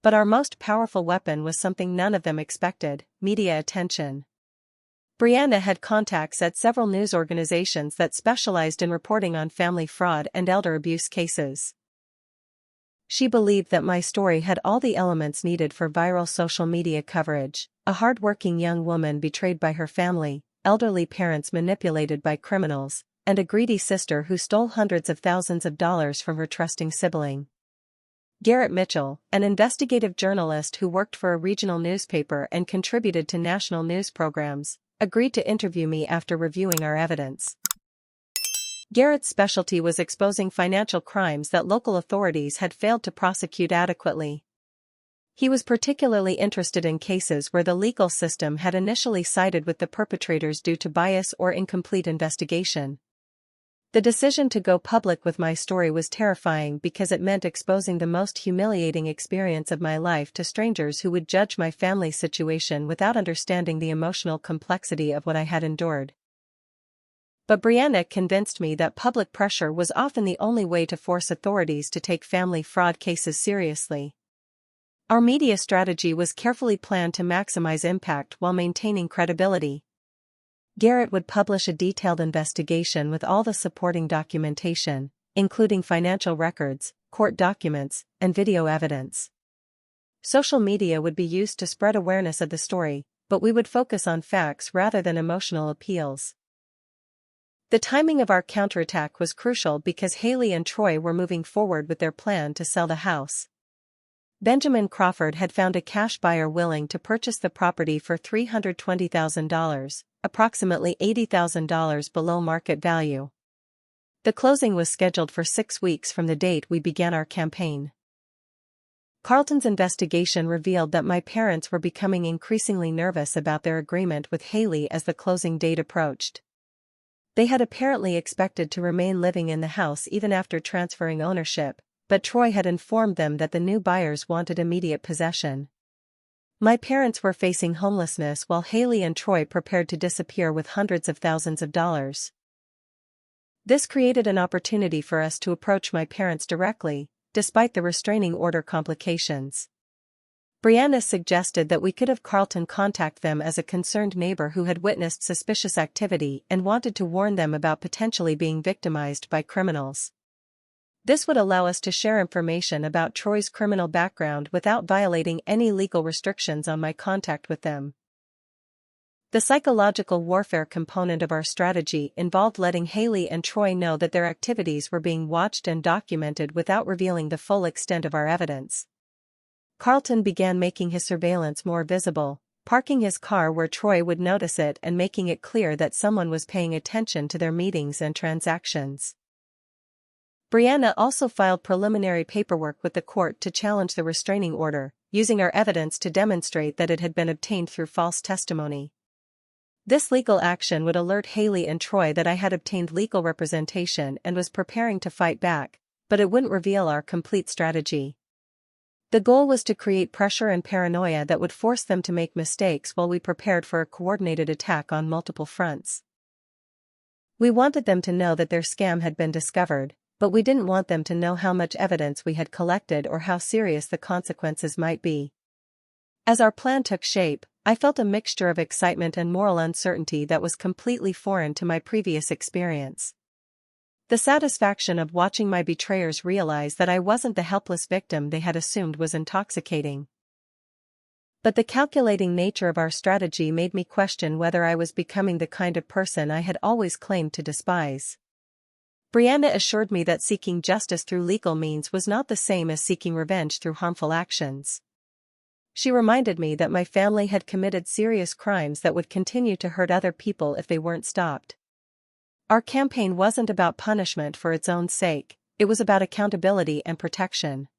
But our most powerful weapon was something none of them expected: media attention. Brianna had contacts at several news organizations that specialized in reporting on family fraud and elder abuse cases. She believed that my story had all the elements needed for viral social media coverage: a hard-working young woman betrayed by her family, elderly parents manipulated by criminals, and a greedy sister who stole hundreds of thousands of dollars from her trusting sibling. Garrett Mitchell, an investigative journalist who worked for a regional newspaper and contributed to national news programs, agreed to interview me after reviewing our evidence. Garrett's specialty was exposing financial crimes that local authorities had failed to prosecute adequately. He was particularly interested in cases where the legal system had initially sided with the perpetrators due to bias or incomplete investigation. The decision to go public with my story was terrifying because it meant exposing the most humiliating experience of my life to strangers who would judge my family situation without understanding the emotional complexity of what I had endured. But Brianna convinced me that public pressure was often the only way to force authorities to take family fraud cases seriously. Our media strategy was carefully planned to maximize impact while maintaining credibility. Garrett would publish a detailed investigation with all the supporting documentation, including financial records, court documents, and video evidence. Social media would be used to spread awareness of the story, but we would focus on facts rather than emotional appeals. The timing of our counterattack was crucial because Haley and Troy were moving forward with their plan to sell the house. Benjamin Crawford had found a cash buyer willing to purchase the property for $320,000, approximately $80,000 below market value. The closing was scheduled for 6 weeks from the date we began our campaign. Carlton's investigation revealed that my parents were becoming increasingly nervous about their agreement with Haley as the closing date approached. They had apparently expected to remain living in the house even after transferring ownership, but Troy had informed them that the new buyers wanted immediate possession. My parents were facing homelessness while Haley and Troy prepared to disappear with hundreds of thousands of dollars. This created an opportunity for us to approach my parents directly, despite the restraining order complications. Brianna suggested that we could have Carlton contact them as a concerned neighbor who had witnessed suspicious activity and wanted to warn them about potentially being victimized by criminals. This would allow us to share information about Troy's criminal background without violating any legal restrictions on my contact with them. The psychological warfare component of our strategy involved letting Haley and Troy know that their activities were being watched and documented without revealing the full extent of our evidence. Carlton began making his surveillance more visible, parking his car where Troy would notice it and making it clear that someone was paying attention to their meetings and transactions. Brianna also filed preliminary paperwork with the court to challenge the restraining order, using our evidence to demonstrate that it had been obtained through false testimony. This legal action would alert Haley and Troy that I had obtained legal representation and was preparing to fight back, but it wouldn't reveal our complete strategy. The goal was to create pressure and paranoia that would force them to make mistakes while we prepared for a coordinated attack on multiple fronts. We wanted them to know that their scam had been discovered, but we didn't want them to know how much evidence we had collected or how serious the consequences might be. As our plan took shape, I felt a mixture of excitement and moral uncertainty that was completely foreign to my previous experience. The satisfaction of watching my betrayers realize that I wasn't the helpless victim they had assumed was intoxicating. But the calculating nature of our strategy made me question whether I was becoming the kind of person I had always claimed to despise. Brianna assured me that seeking justice through legal means was not the same as seeking revenge through harmful actions. She reminded me that my family had committed serious crimes that would continue to hurt other people if they weren't stopped. Our campaign wasn't about punishment for its own sake, it was about accountability and protection.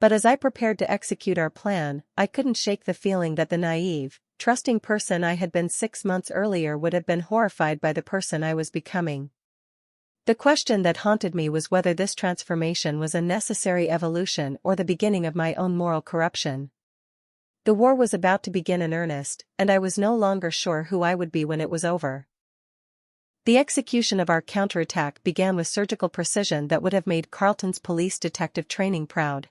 But as I prepared to execute our plan, I couldn't shake the feeling that the naive, trusting person I had been 6 months earlier would have been horrified by the person I was becoming. The question that haunted me was whether this transformation was a necessary evolution or the beginning of my own moral corruption. The war was about to begin in earnest, and I was no longer sure who I would be when it was over. The execution of our counterattack began with surgical precision that would have made Carlton's police detective training proud.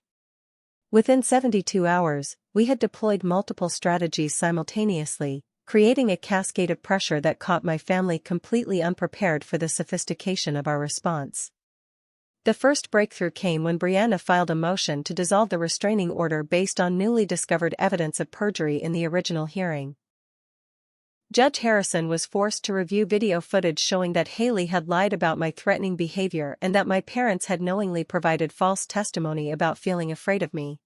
Within 72 hours, we had deployed multiple strategies simultaneously, creating a cascade of pressure that caught my family completely unprepared for the sophistication of our response. The first breakthrough came when Brianna filed a motion to dissolve the restraining order based on newly discovered evidence of perjury in the original hearing. Judge Harrison was forced to review video footage showing that Haley had lied about my threatening behavior and that my parents had knowingly provided false testimony about feeling afraid of me.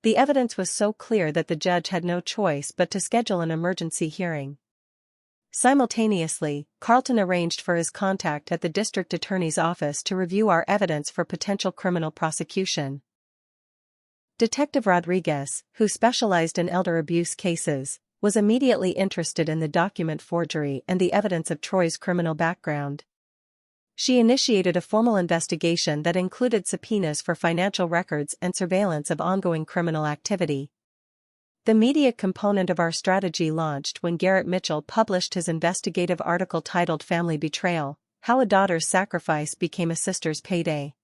The evidence was so clear that the judge had no choice but to schedule an emergency hearing. Simultaneously, Carlton arranged for his contact at the district attorney's office to review our evidence for potential criminal prosecution. Detective Rodriguez, who specialized in elder abuse cases, was immediately interested in the document forgery and the evidence of Troy's criminal background. She initiated a formal investigation that included subpoenas for financial records and surveillance of ongoing criminal activity. The media component of our strategy launched when Garrett Mitchell published his investigative article titled Family Betrayal: How a Daughter's Sacrifice Became a Sister's Payday.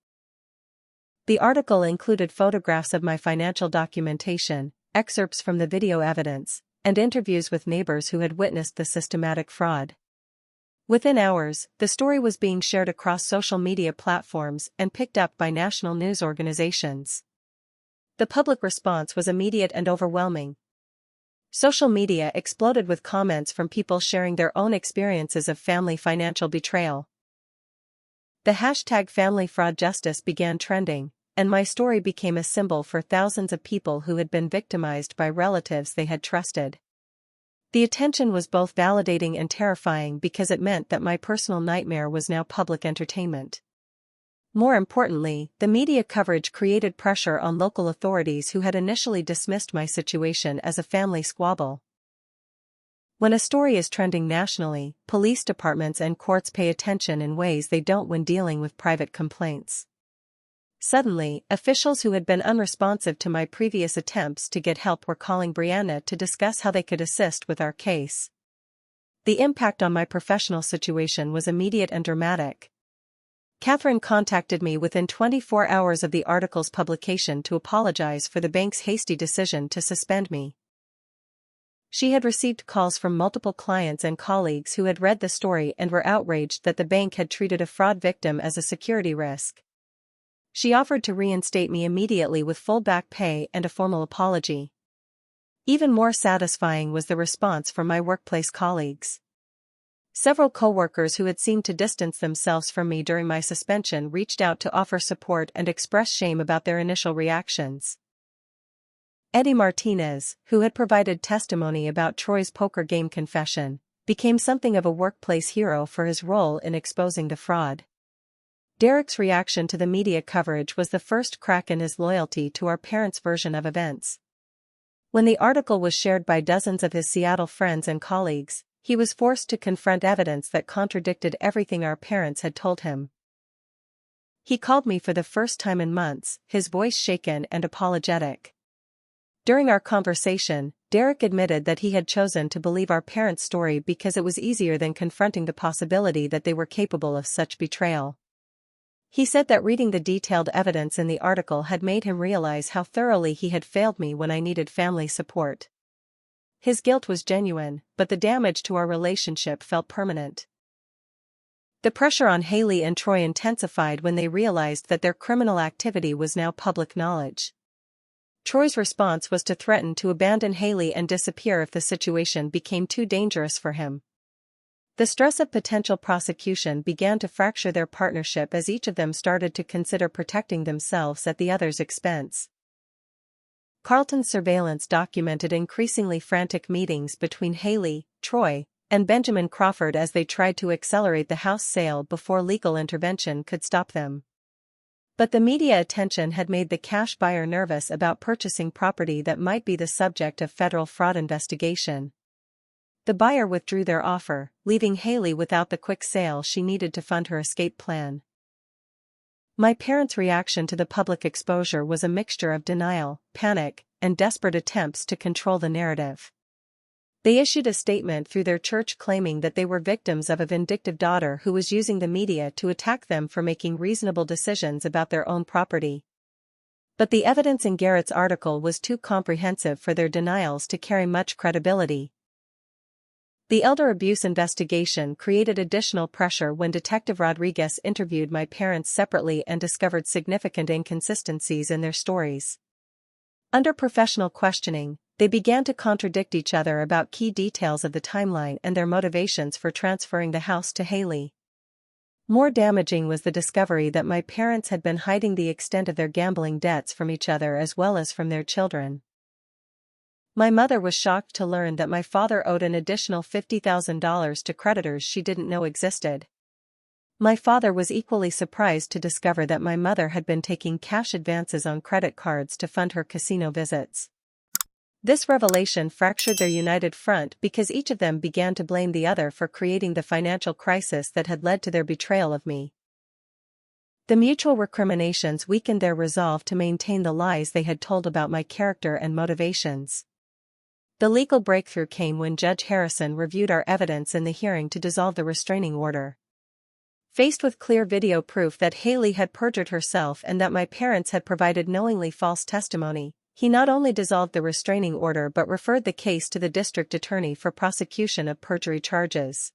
The article included photographs of my financial documentation, excerpts from the video evidence, and interviews with neighbors who had witnessed the systematic fraud. Within hours, the story was being shared across social media platforms and picked up by national news organizations. The public response was immediate and overwhelming. Social media exploded with comments from people sharing their own experiences of family financial betrayal. The hashtag #FamilyFraudJustice began trending, and my story became a symbol for thousands of people who had been victimized by relatives they had trusted. The attention was both validating and terrifying because it meant that my personal nightmare was now public entertainment. More importantly, the media coverage created pressure on local authorities who had initially dismissed my situation as a family squabble. When a story is trending nationally, police departments and courts pay attention in ways they don't when dealing with private complaints. Suddenly, officials who had been unresponsive to my previous attempts to get help were calling Miranda to discuss how they could assist with our case. The impact on my professional situation was immediate and dramatic. Catherine contacted me within 24 hours of the article's publication to apologize for the bank's hasty decision to suspend me. She had received calls from multiple clients and colleagues who had read the story and were outraged that the bank had treated a fraud victim as a security risk. She offered to reinstate me immediately with full back pay and a formal apology. Even more satisfying was the response from my workplace colleagues. Several coworkers who had seemed to distance themselves from me during my suspension reached out to offer support and express shame about their initial reactions. Eddie Martinez, who had provided testimony about Troy's poker game confession, became something of a workplace hero for his role in exposing the fraud. Derek's reaction to the media coverage was the first crack in his loyalty to our parents' version of events. When the article was shared by dozens of his Seattle friends and colleagues, he was forced to confront evidence that contradicted everything our parents had told him. He called me for the first time in months, his voice shaken and apologetic. During our conversation, Derek admitted that he had chosen to believe our parents' story because it was easier than confronting the possibility that they were capable of such betrayal. He said that reading the detailed evidence in the article had made him realize how thoroughly he had failed me when I needed family support. His guilt was genuine, but the damage to our relationship felt permanent. The pressure on Haley and Troy intensified when they realized that their criminal activity was now public knowledge. Troy's response was to threaten to abandon Haley and disappear if the situation became too dangerous for him. The stress of potential prosecution began to fracture their partnership as each of them started to consider protecting themselves at the other's expense. Carlton's surveillance documented increasingly frantic meetings between Haley, Troy, and Benjamin Crawford as they tried to accelerate the house sale before legal intervention could stop them. But the media attention had made the cash buyer nervous about purchasing property that might be the subject of federal fraud investigation. The buyer withdrew their offer, leaving Haley without the quick sale she needed to fund her escape plan. My parents' reaction to the public exposure was a mixture of denial, panic, and desperate attempts to control the narrative. They issued a statement through their church claiming that they were victims of a vindictive daughter who was using the media to attack them for making reasonable decisions about their own property. But the evidence in Garrett's article was too comprehensive for their denials to carry much credibility. The elder abuse investigation created additional pressure when Detective Rodriguez interviewed my parents separately and discovered significant inconsistencies in their stories. Under professional questioning, They began to contradict each other about key details of the timeline and their motivations for transferring the house to Haley. More damaging was the discovery that my parents had been hiding the extent of their gambling debts from each other as well as from their children. My mother was shocked to learn that my father owed an additional $50,000 to creditors she didn't know existed. My father was equally surprised to discover that my mother had been taking cash advances on credit cards to fund her casino visits. This revelation fractured their united front because each of them began to blame the other for creating the financial crisis that had led to their betrayal of me. The mutual recriminations weakened their resolve to maintain the lies they had told about my character and motivations. The legal breakthrough came when Judge Harrison reviewed our evidence in the hearing to dissolve the restraining order. Faced with clear video proof that Haley had perjured herself and that my parents had provided knowingly false testimony, he not only dissolved the restraining order but referred the case to the district attorney for prosecution of perjury charges.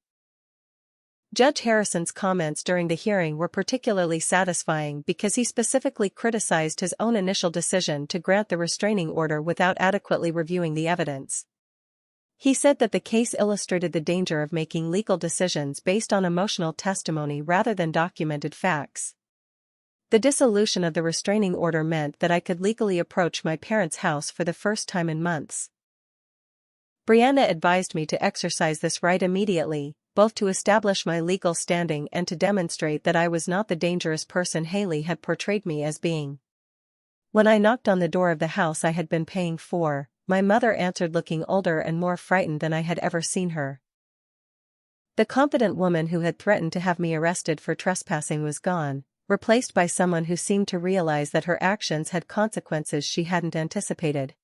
Judge Harrison's comments during the hearing were particularly satisfying because he specifically criticized his own initial decision to grant the restraining order without adequately reviewing the evidence. He said that the case illustrated the danger of making legal decisions based on emotional testimony rather than documented facts. The dissolution of the restraining order meant that I could legally approach my parents' house for the first time in months. Miranda advised me to exercise this right immediately, both to establish my legal standing and to demonstrate that I was not the dangerous person Haley had portrayed me as being. When I knocked on the door of the house I had been paying for, my mother answered looking older and more frightened than I had ever seen her. The confident woman who had threatened to have me arrested for trespassing was gone, replaced by someone who seemed to realize that her actions had consequences she hadn't anticipated.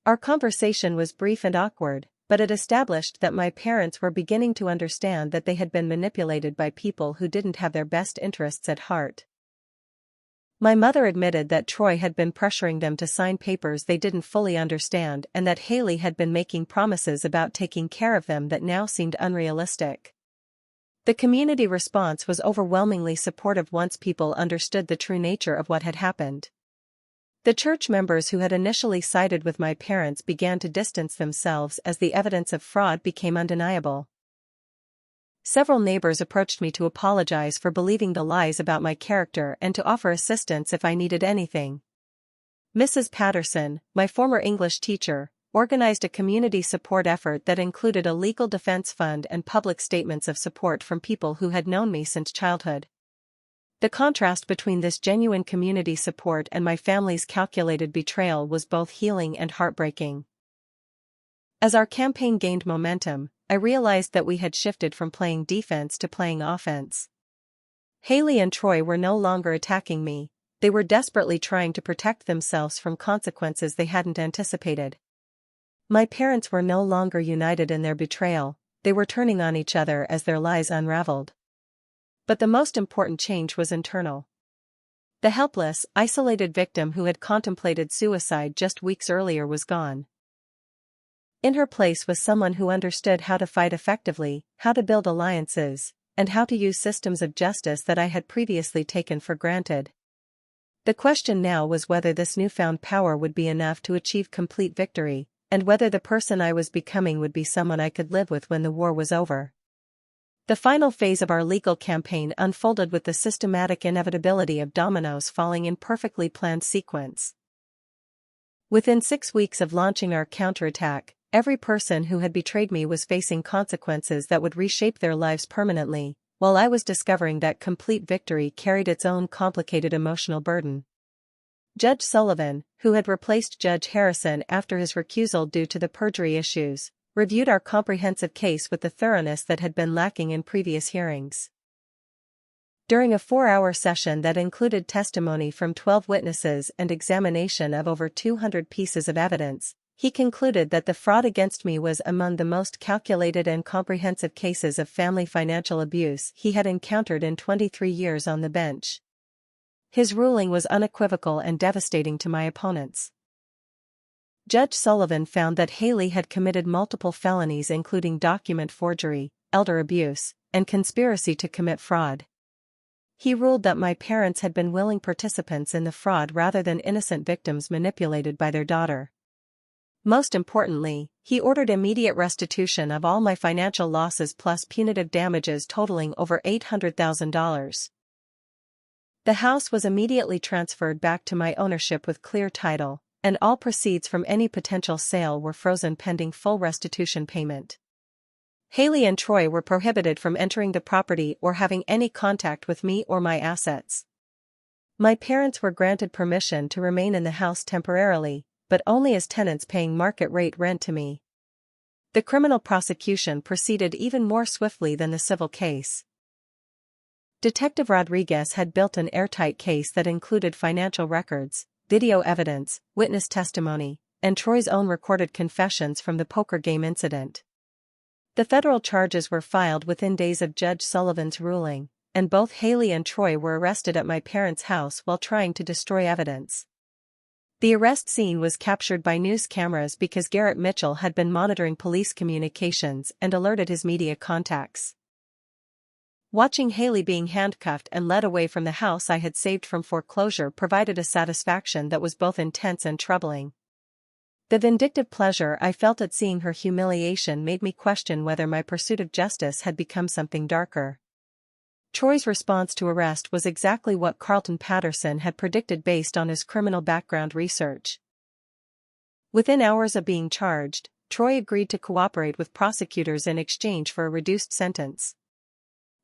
Our conversation was brief and awkward, but it established that my parents were beginning to understand that they had been manipulated by people who didn't have their best interests at heart. My mother admitted that Troy had been pressuring them to sign papers they didn't fully understand and that Haley had been making promises about taking care of them that now seemed unrealistic. The community response was overwhelmingly supportive once people understood the true nature of what had happened. The church members who had initially sided with my parents began to distance themselves as the evidence of fraud became undeniable. Several neighbors approached me to apologize for believing the lies about my character and to offer assistance if I needed anything. Mrs. Patterson, my former English teacher, organized a community support effort that included a legal defense fund and public statements of support from people who had known me since childhood. The contrast between this genuine community support and my family's calculated betrayal was both healing and heartbreaking. As our campaign gained momentum, I realized that we had shifted from playing defense to playing offense. Haley and Troy were no longer attacking me, they were desperately trying to protect themselves from consequences they hadn't anticipated. My parents were no longer united in their betrayal, they were turning on each other as their lies unraveled. But the most important change was internal. The helpless, isolated victim who had contemplated suicide just weeks earlier was gone. In her place was someone who understood how to fight effectively, how to build alliances, and how to use systems of justice that I had previously taken for granted. The question now was whether this newfound power would be enough to achieve complete victory, and whether the person I was becoming would be someone I could live with when the war was over. The final phase of our legal campaign unfolded with the systematic inevitability of dominoes falling in perfectly planned sequence. Within 6 weeks of launching our counterattack, every person who had betrayed me was facing consequences that would reshape their lives permanently, while I was discovering that complete victory carried its own complicated emotional burden. Judge Sullivan, who had replaced Judge Harrison after his recusal due to the perjury issues, reviewed our comprehensive case with the thoroughness that had been lacking in previous hearings. During a 4-hour session that included testimony from 12 witnesses and examination of over 200 pieces of evidence, he concluded that the fraud against me was among the most calculated and comprehensive cases of family financial abuse he had encountered in 23 years on the bench. His ruling was unequivocal and devastating to my opponents. Judge Sullivan found that Haley had committed multiple felonies including document forgery, elder abuse, and conspiracy to commit fraud. He ruled that my parents had been willing participants in the fraud rather than innocent victims manipulated by their daughter. Most importantly, he ordered immediate restitution of all my financial losses plus punitive damages totaling over $800,000. The house was immediately transferred back to my ownership with clear title, and all proceeds from any potential sale were frozen pending full restitution payment. Haley and Troy were prohibited from entering the property or having any contact with me or my assets. My parents were granted permission to remain in the house temporarily, but only as tenants paying market-rate rent to me. The criminal prosecution proceeded even more swiftly than the civil case. Detective Rodriguez had built an airtight case that included financial records, video evidence, witness testimony, and Troy's own recorded confessions from the poker game incident. The federal charges were filed within days of Judge Sullivan's ruling, and both Haley and Troy were arrested at my parents' house while trying to destroy evidence. The arrest scene was captured by news cameras because Garrett Mitchell had been monitoring police communications and alerted his media contacts. Watching Haley being handcuffed and led away from the house I had saved from foreclosure provided a satisfaction that was both intense and troubling. The vindictive pleasure I felt at seeing her humiliation made me question whether my pursuit of justice had become something darker. Troy's response to arrest was exactly what Carlton Patterson had predicted based on his criminal background research. Within hours of being charged, Troy agreed to cooperate with prosecutors in exchange for a reduced sentence.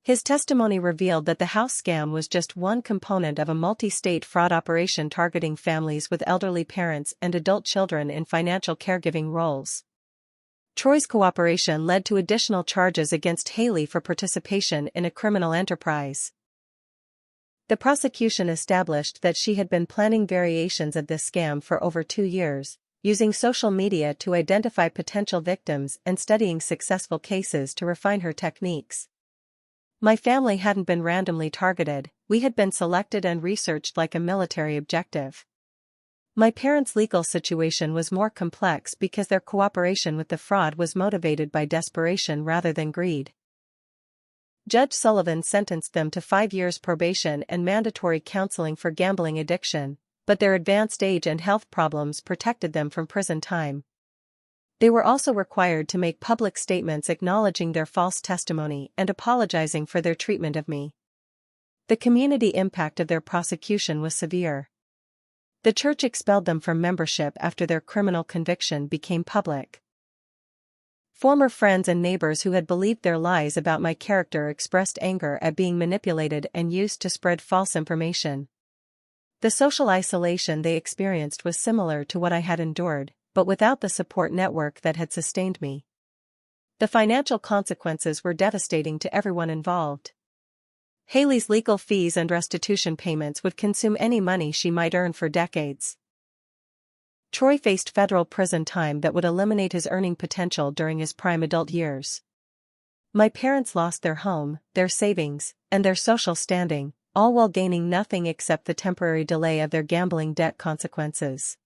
His testimony revealed that the house scam was just one component of a multi-state fraud operation targeting families with elderly parents and adult children in financial caregiving roles. Troy's cooperation led to additional charges against Haley for participation in a criminal enterprise. The prosecution established that she had been planning variations of this scam for over 2 years, using social media to identify potential victims and studying successful cases to refine her techniques. My family hadn't been randomly targeted, we had been selected and researched like a military objective. My parents' legal situation was more complex because their cooperation with the fraud was motivated by desperation rather than greed. Judge Sullivan sentenced them to 5 years probation and mandatory counseling for gambling addiction, but their advanced age and health problems protected them from prison time. They were also required to make public statements acknowledging their false testimony and apologizing for their treatment of me. The community impact of their prosecution was severe. The church expelled them from membership after their criminal conviction became public. Former friends and neighbors who had believed their lies about my character expressed anger at being manipulated and used to spread false information. The social isolation they experienced was similar to what I had endured, but without the support network that had sustained me. The financial consequences were devastating to everyone involved. Haley's legal fees and restitution payments would consume any money she might earn for decades. Troy faced federal prison time that would eliminate his earning potential during his prime adult years. My parents lost their home, their savings, and their social standing, all while gaining nothing except the temporary delay of their gambling debt consequences.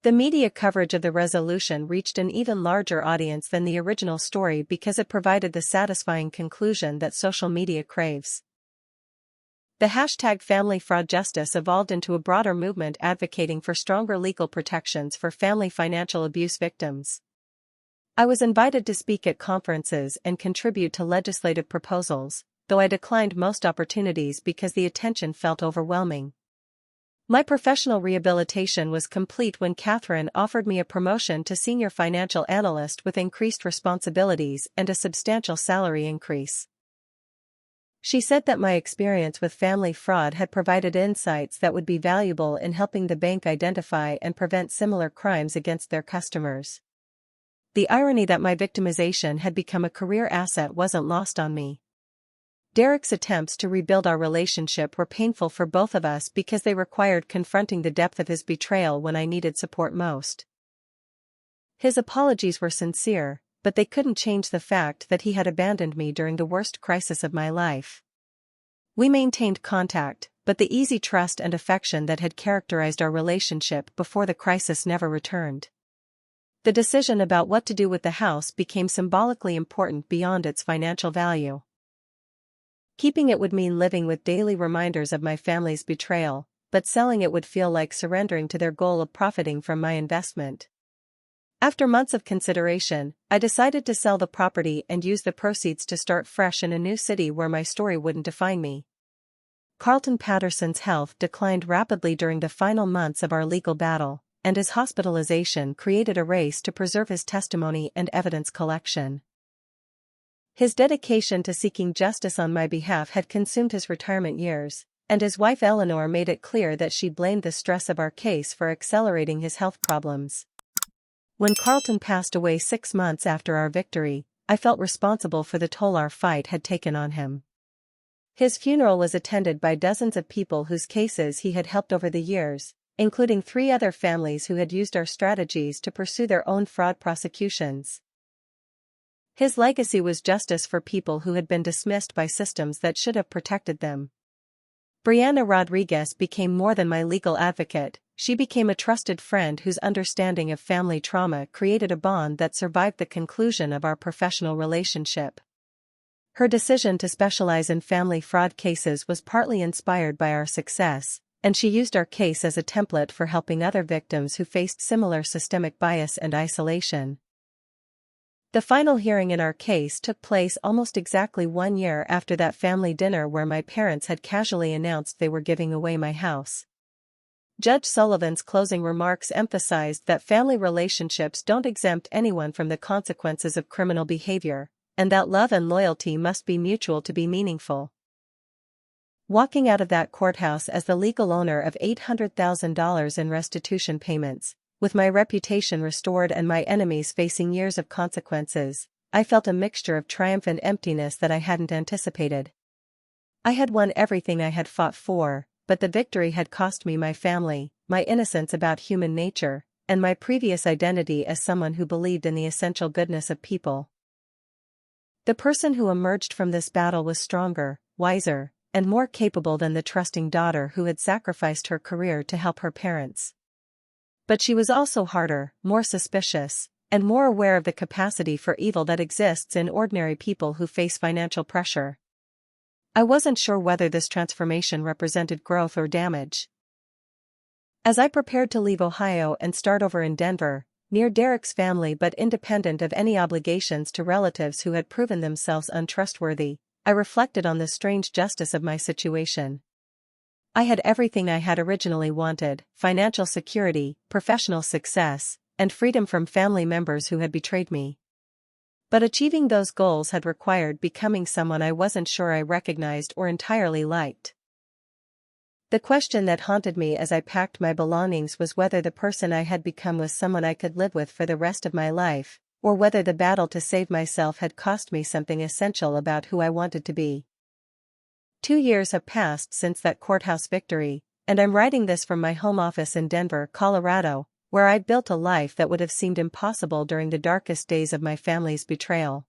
The media coverage of the resolution reached an even larger audience than the original story because it provided the satisfying conclusion that social media craves. The hashtag Family Fraud Justice evolved into a broader movement advocating for stronger legal protections for family financial abuse victims. I was invited to speak at conferences and contribute to legislative proposals, though I declined most opportunities because the attention felt overwhelming. My professional rehabilitation was complete when Catherine offered me a promotion to senior financial analyst with increased responsibilities and a substantial salary increase. She said that my experience with family fraud had provided insights that would be valuable in helping the bank identify and prevent similar crimes against their customers. The irony that my victimization had become a career asset wasn't lost on me. Derek's attempts to rebuild our relationship were painful for both of us because they required confronting the depth of his betrayal when I needed support most. His apologies were sincere, but they couldn't change the fact that he had abandoned me during the worst crisis of my life. We maintained contact, but the easy trust and affection that had characterized our relationship before the crisis never returned. The decision about what to do with the house became symbolically important beyond its financial value. Keeping it would mean living with daily reminders of my family's betrayal, but selling it would feel like surrendering to their goal of profiting from my investment. After months of consideration, I decided to sell the property and use the proceeds to start fresh in a new city where my story wouldn't define me. Carlton Patterson's health declined rapidly during the final months of our legal battle, and his hospitalization created a race to preserve his testimony and evidence collection. His dedication to seeking justice on my behalf had consumed his retirement years, and his wife Eleanor made it clear that she blamed the stress of our case for accelerating his health problems. When Carlton passed away 6 months after our victory, I felt responsible for the toll our fight had taken on him. His funeral was attended by dozens of people whose cases he had helped over the years, including 3 other families who had used our strategies to pursue their own fraud prosecutions. His legacy was justice for people who had been dismissed by systems that should have protected them. Brianna Rodriguez became more than my legal advocate. She became a trusted friend whose understanding of family trauma created a bond that survived the conclusion of our professional relationship. Her decision to specialize in family fraud cases was partly inspired by our success, and she used our case as a template for helping other victims who faced similar systemic bias and isolation. The final hearing in our case took place almost exactly 1 year after that family dinner where my parents had casually announced they were giving away my house. Judge Sullivan's closing remarks emphasized that family relationships don't exempt anyone from the consequences of criminal behavior, and that love and loyalty must be mutual to be meaningful. Walking out of that courthouse as the legal owner of $800,000 in restitution payments, with my reputation restored and my enemies facing years of consequences, I felt a mixture of triumph and emptiness that I hadn't anticipated. I had won everything I had fought for, but the victory had cost me my family, my innocence about human nature, and my previous identity as someone who believed in the essential goodness of people. The person who emerged from this battle was stronger, wiser, and more capable than the trusting daughter who had sacrificed her career to help her parents. But she was also harder, more suspicious, and more aware of the capacity for evil that exists in ordinary people who face financial pressure. I wasn't sure whether this transformation represented growth or damage. As I prepared to leave Ohio and start over in Denver, near Derek's family but independent of any obligations to relatives who had proven themselves untrustworthy, I reflected on the strange justice of my situation. I had everything I had originally wanted: financial security, professional success, and freedom from family members who had betrayed me. But achieving those goals had required becoming someone I wasn't sure I recognized or entirely liked. The question that haunted me as I packed my belongings was whether the person I had become was someone I could live with for the rest of my life, or whether the battle to save myself had cost me something essential about who I wanted to be. 2 years have passed since that courthouse victory, and I'm writing this from my home office in Denver, Colorado, where I've built a life that would have seemed impossible during the darkest days of my family's betrayal.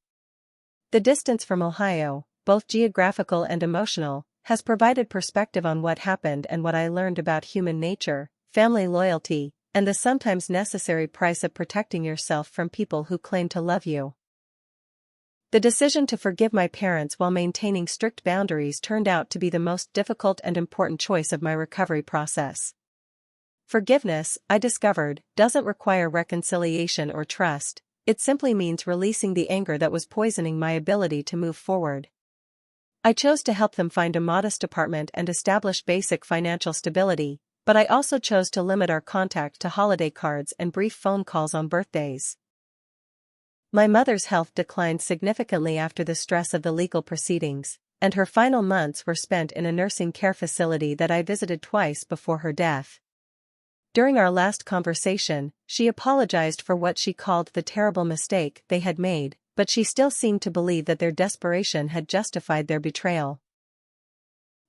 The distance from Ohio, both geographical and emotional, has provided perspective on what happened and what I learned about human nature, family loyalty, and the sometimes necessary price of protecting yourself from people who claim to love you. The decision to forgive my parents while maintaining strict boundaries turned out to be the most difficult and important choice of my recovery process. Forgiveness, I discovered, doesn't require reconciliation or trust. It simply means releasing the anger that was poisoning my ability to move forward. I chose to help them find a modest apartment and establish basic financial stability, but I also chose to limit our contact to holiday cards and brief phone calls on birthdays. My mother's health declined significantly after the stress of the legal proceedings, and her final months were spent in a nursing care facility that I visited twice before her death. During our last conversation, she apologized for what she called the terrible mistake they had made, but she still seemed to believe that their desperation had justified their betrayal.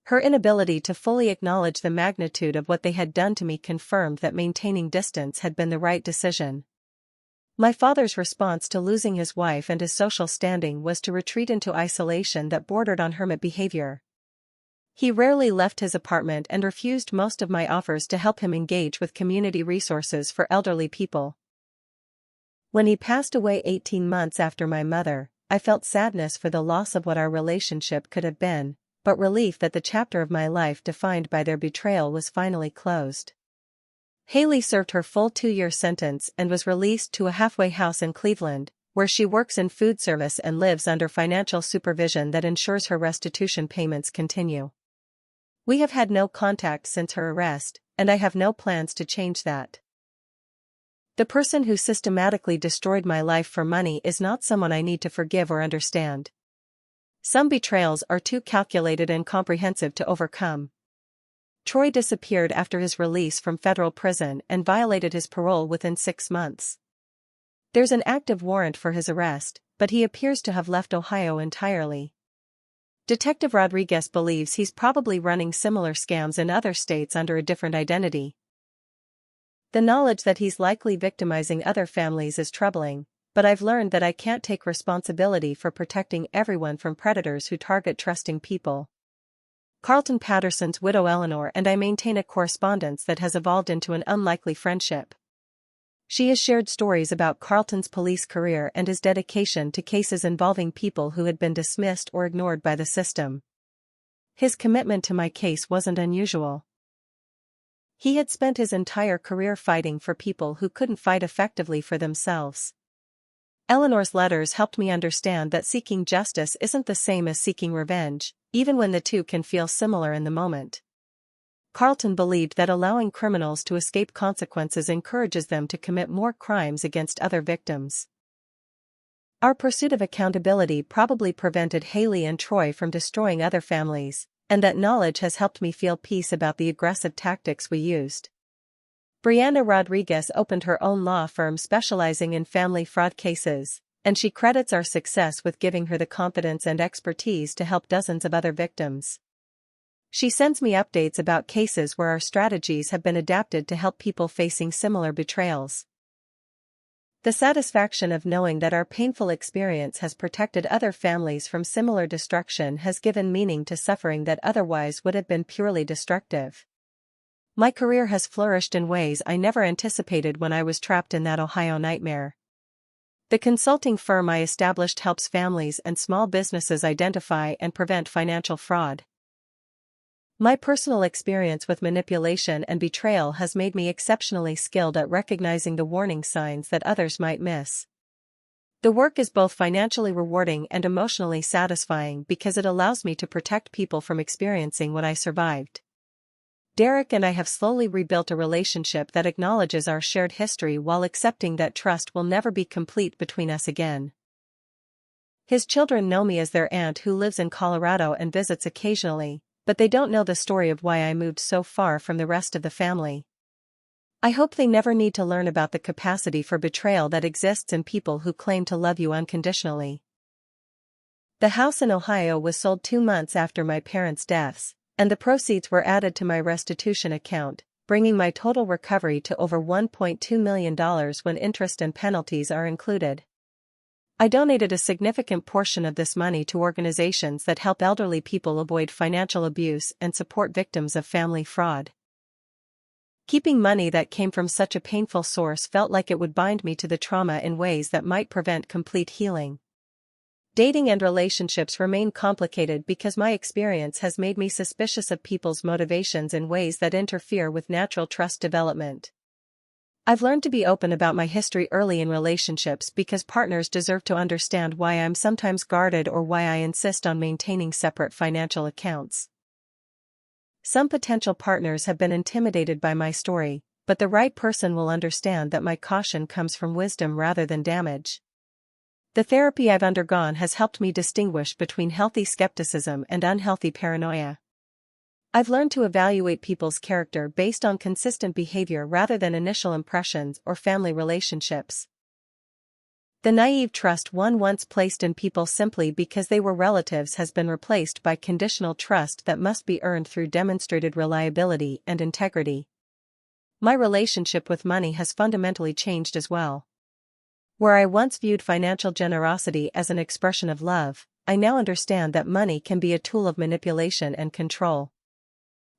Her inability to fully acknowledge the magnitude of what they had done to me confirmed that maintaining distance had been the right decision. My father's response to losing his wife and his social standing was to retreat into isolation that bordered on hermit behavior. He rarely left his apartment and refused most of my offers to help him engage with community resources for elderly people. When he passed away 18 months after my mother, I felt sadness for the loss of what our relationship could have been, but relief that the chapter of my life defined by their betrayal was finally closed. Haley served her full 2-year sentence and was released to a halfway house in Cleveland, where she works in food service and lives under financial supervision that ensures her restitution payments continue. We have had no contact since her arrest, and I have no plans to change that. The person who systematically destroyed my life for money is not someone I need to forgive or understand. Some betrayals are too calculated and comprehensive to overcome. Troy disappeared after his release from federal prison and violated his parole within 6 months. There's an active warrant for his arrest, but he appears to have left Ohio entirely. Detective Rodriguez believes he's probably running similar scams in other states under a different identity. The knowledge that he's likely victimizing other families is troubling, but I've learned that I can't take responsibility for protecting everyone from predators who target trusting people. Carlton Patterson's widow Eleanor and I maintain a correspondence that has evolved into an unlikely friendship. She has shared stories about Carlton's police career and his dedication to cases involving people who had been dismissed or ignored by the system. His commitment to my case wasn't unusual. He had spent his entire career fighting for people who couldn't fight effectively for themselves. Eleanor's letters helped me understand that seeking justice isn't the same as seeking revenge, even when the two can feel similar in the moment. Carlton believed that allowing criminals to escape consequences encourages them to commit more crimes against other victims. Our pursuit of accountability probably prevented Haley and Troy from destroying other families, and that knowledge has helped me feel peace about the aggressive tactics we used. Miranda Rodriguez opened her own law firm specializing in family fraud cases, and she credits our success with giving her the confidence and expertise to help dozens of other victims. She sends me updates about cases where our strategies have been adapted to help people facing similar betrayals. The satisfaction of knowing that our painful experience has protected other families from similar destruction has given meaning to suffering that otherwise would have been purely destructive. My career has flourished in ways I never anticipated when I was trapped in that Ohio nightmare. The consulting firm I established helps families and small businesses identify and prevent financial fraud. My personal experience with manipulation and betrayal has made me exceptionally skilled at recognizing the warning signs that others might miss. The work is both financially rewarding and emotionally satisfying because it allows me to protect people from experiencing what I survived. Derek and I have slowly rebuilt a relationship that acknowledges our shared history while accepting that trust will never be complete between us again. His children know me as their aunt who lives in Colorado and visits occasionally, but they don't know the story of why I moved so far from the rest of the family. I hope they never need to learn about the capacity for betrayal that exists in people who claim to love you unconditionally. The house in Ohio was sold 2 months after my parents' deaths, and the proceeds were added to my restitution account, bringing my total recovery to over $1.2 million when interest and penalties are included. I donated a significant portion of this money to organizations that help elderly people avoid financial abuse and support victims of family fraud. Keeping money that came from such a painful source felt like it would bind me to the trauma in ways that might prevent complete healing. Dating and relationships remain complicated because my experience has made me suspicious of people's motivations in ways that interfere with natural trust development. I've learned to be open about my history early in relationships because partners deserve to understand why I'm sometimes guarded or why I insist on maintaining separate financial accounts. Some potential partners have been intimidated by my story, but the right person will understand that my caution comes from wisdom rather than damage. The therapy I've undergone has helped me distinguish between healthy skepticism and unhealthy paranoia. I've learned to evaluate people's character based on consistent behavior rather than initial impressions or family relationships. The naive trust one once placed in people simply because they were relatives has been replaced by conditional trust that must be earned through demonstrated reliability and integrity. My relationship with money has fundamentally changed as well. Where I once viewed financial generosity as an expression of love, I now understand that money can be a tool of manipulation and control.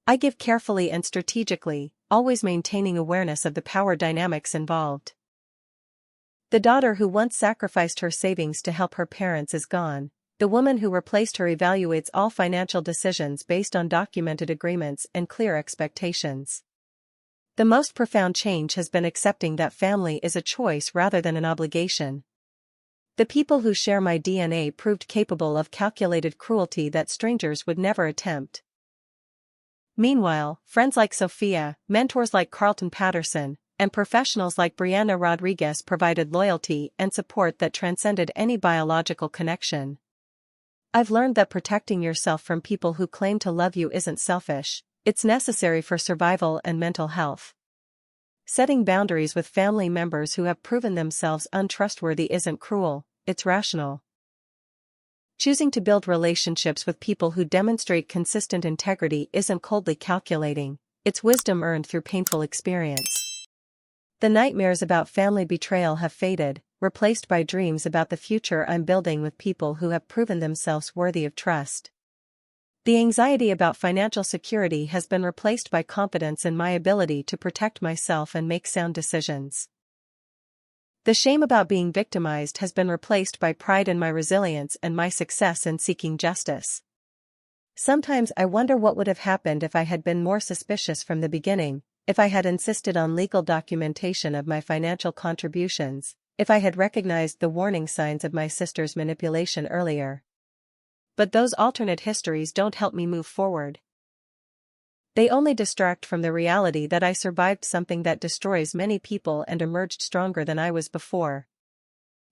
I give carefully and strategically, always maintaining awareness of the power dynamics involved. The daughter who once sacrificed her savings to help her parents is gone. The woman who replaced her evaluates all financial decisions based on documented agreements and clear expectations. The most profound change has been accepting that family is a choice rather than an obligation. The people who share my DNA proved capable of calculated cruelty that strangers would never attempt. Meanwhile, friends like Sophia, mentors like Carlton Patterson, and professionals like Brianna Rodriguez provided loyalty and support that transcended any biological connection. I've learned that protecting yourself from people who claim to love you isn't selfish, it's necessary for survival and mental health. Setting boundaries with family members who have proven themselves untrustworthy isn't cruel, it's rational. Choosing to build relationships with people who demonstrate consistent integrity isn't coldly calculating, it's wisdom earned through painful experience. The nightmares about family betrayal have faded, replaced by dreams about the future I'm building with people who have proven themselves worthy of trust. The anxiety about financial security has been replaced by confidence in my ability to protect myself and make sound decisions. The shame about being victimized has been replaced by pride in my resilience and my success in seeking justice. Sometimes I wonder what would have happened if I had been more suspicious from the beginning, if I had insisted on legal documentation of my financial contributions, if I had recognized the warning signs of my sister's manipulation earlier. But those alternate histories don't help me move forward. They only distract from the reality that I survived something that destroys many people and emerged stronger than I was before.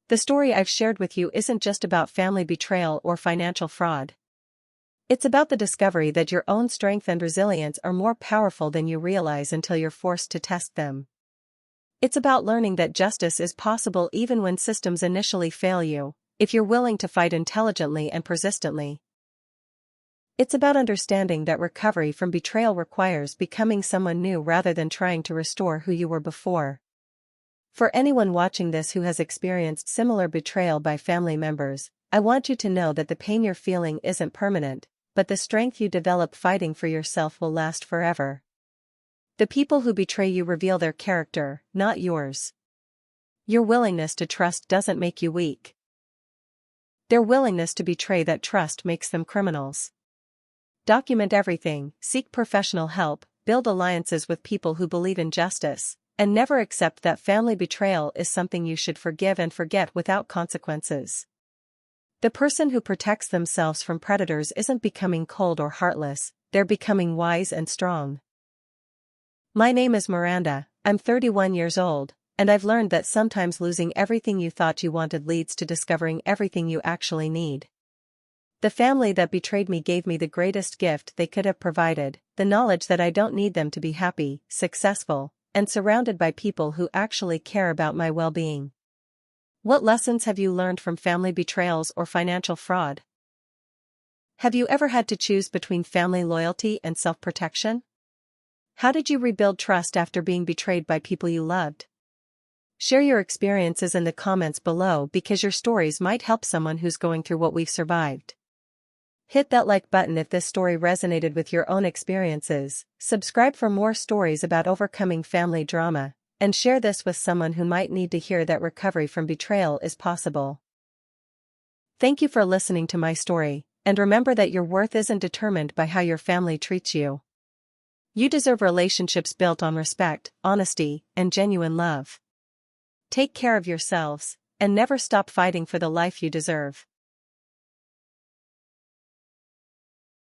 The story I've shared with you isn't just about family betrayal or financial fraud. It's about the discovery that your own strength and resilience are more powerful than you realize until you're forced to test them. It's about learning that justice is possible even when systems initially fail you, if you're willing to fight intelligently and persistently. It's about understanding that recovery from betrayal requires becoming someone new rather than trying to restore who you were before. For anyone watching this who has experienced similar betrayal by family members, I want you to know that the pain you're feeling isn't permanent, but the strength you develop fighting for yourself will last forever. The people who betray you reveal their character, not yours. Your willingness to trust doesn't make you weak. Their willingness to betray that trust makes them criminals. Document everything, seek professional help, build alliances with people who believe in justice, and never accept that family betrayal is something you should forgive and forget without consequences. The person who protects themselves from predators isn't becoming cold or heartless, they're becoming wise and strong. My name is Miranda, I'm 31 years old, and I've learned that sometimes losing everything you thought you wanted leads to discovering everything you actually need. The family that betrayed me gave me the greatest gift they could have provided, the knowledge that I don't need them to be happy, successful, and surrounded by people who actually care about my well-being. What lessons have you learned from family betrayals or financial fraud? Have you ever had to choose between family loyalty and self-protection? How did you rebuild trust after being betrayed by people you loved? Share your experiences in the comments below because your stories might help someone who's going through what we've survived. Hit that like button if this story resonated with your own experiences, subscribe for more stories about overcoming family drama, and share this with someone who might need to hear that recovery from betrayal is possible. Thank you for listening to my story, and remember that your worth isn't determined by how your family treats you. You deserve relationships built on respect, honesty, and genuine love. Take care of yourselves, and never stop fighting for the life you deserve.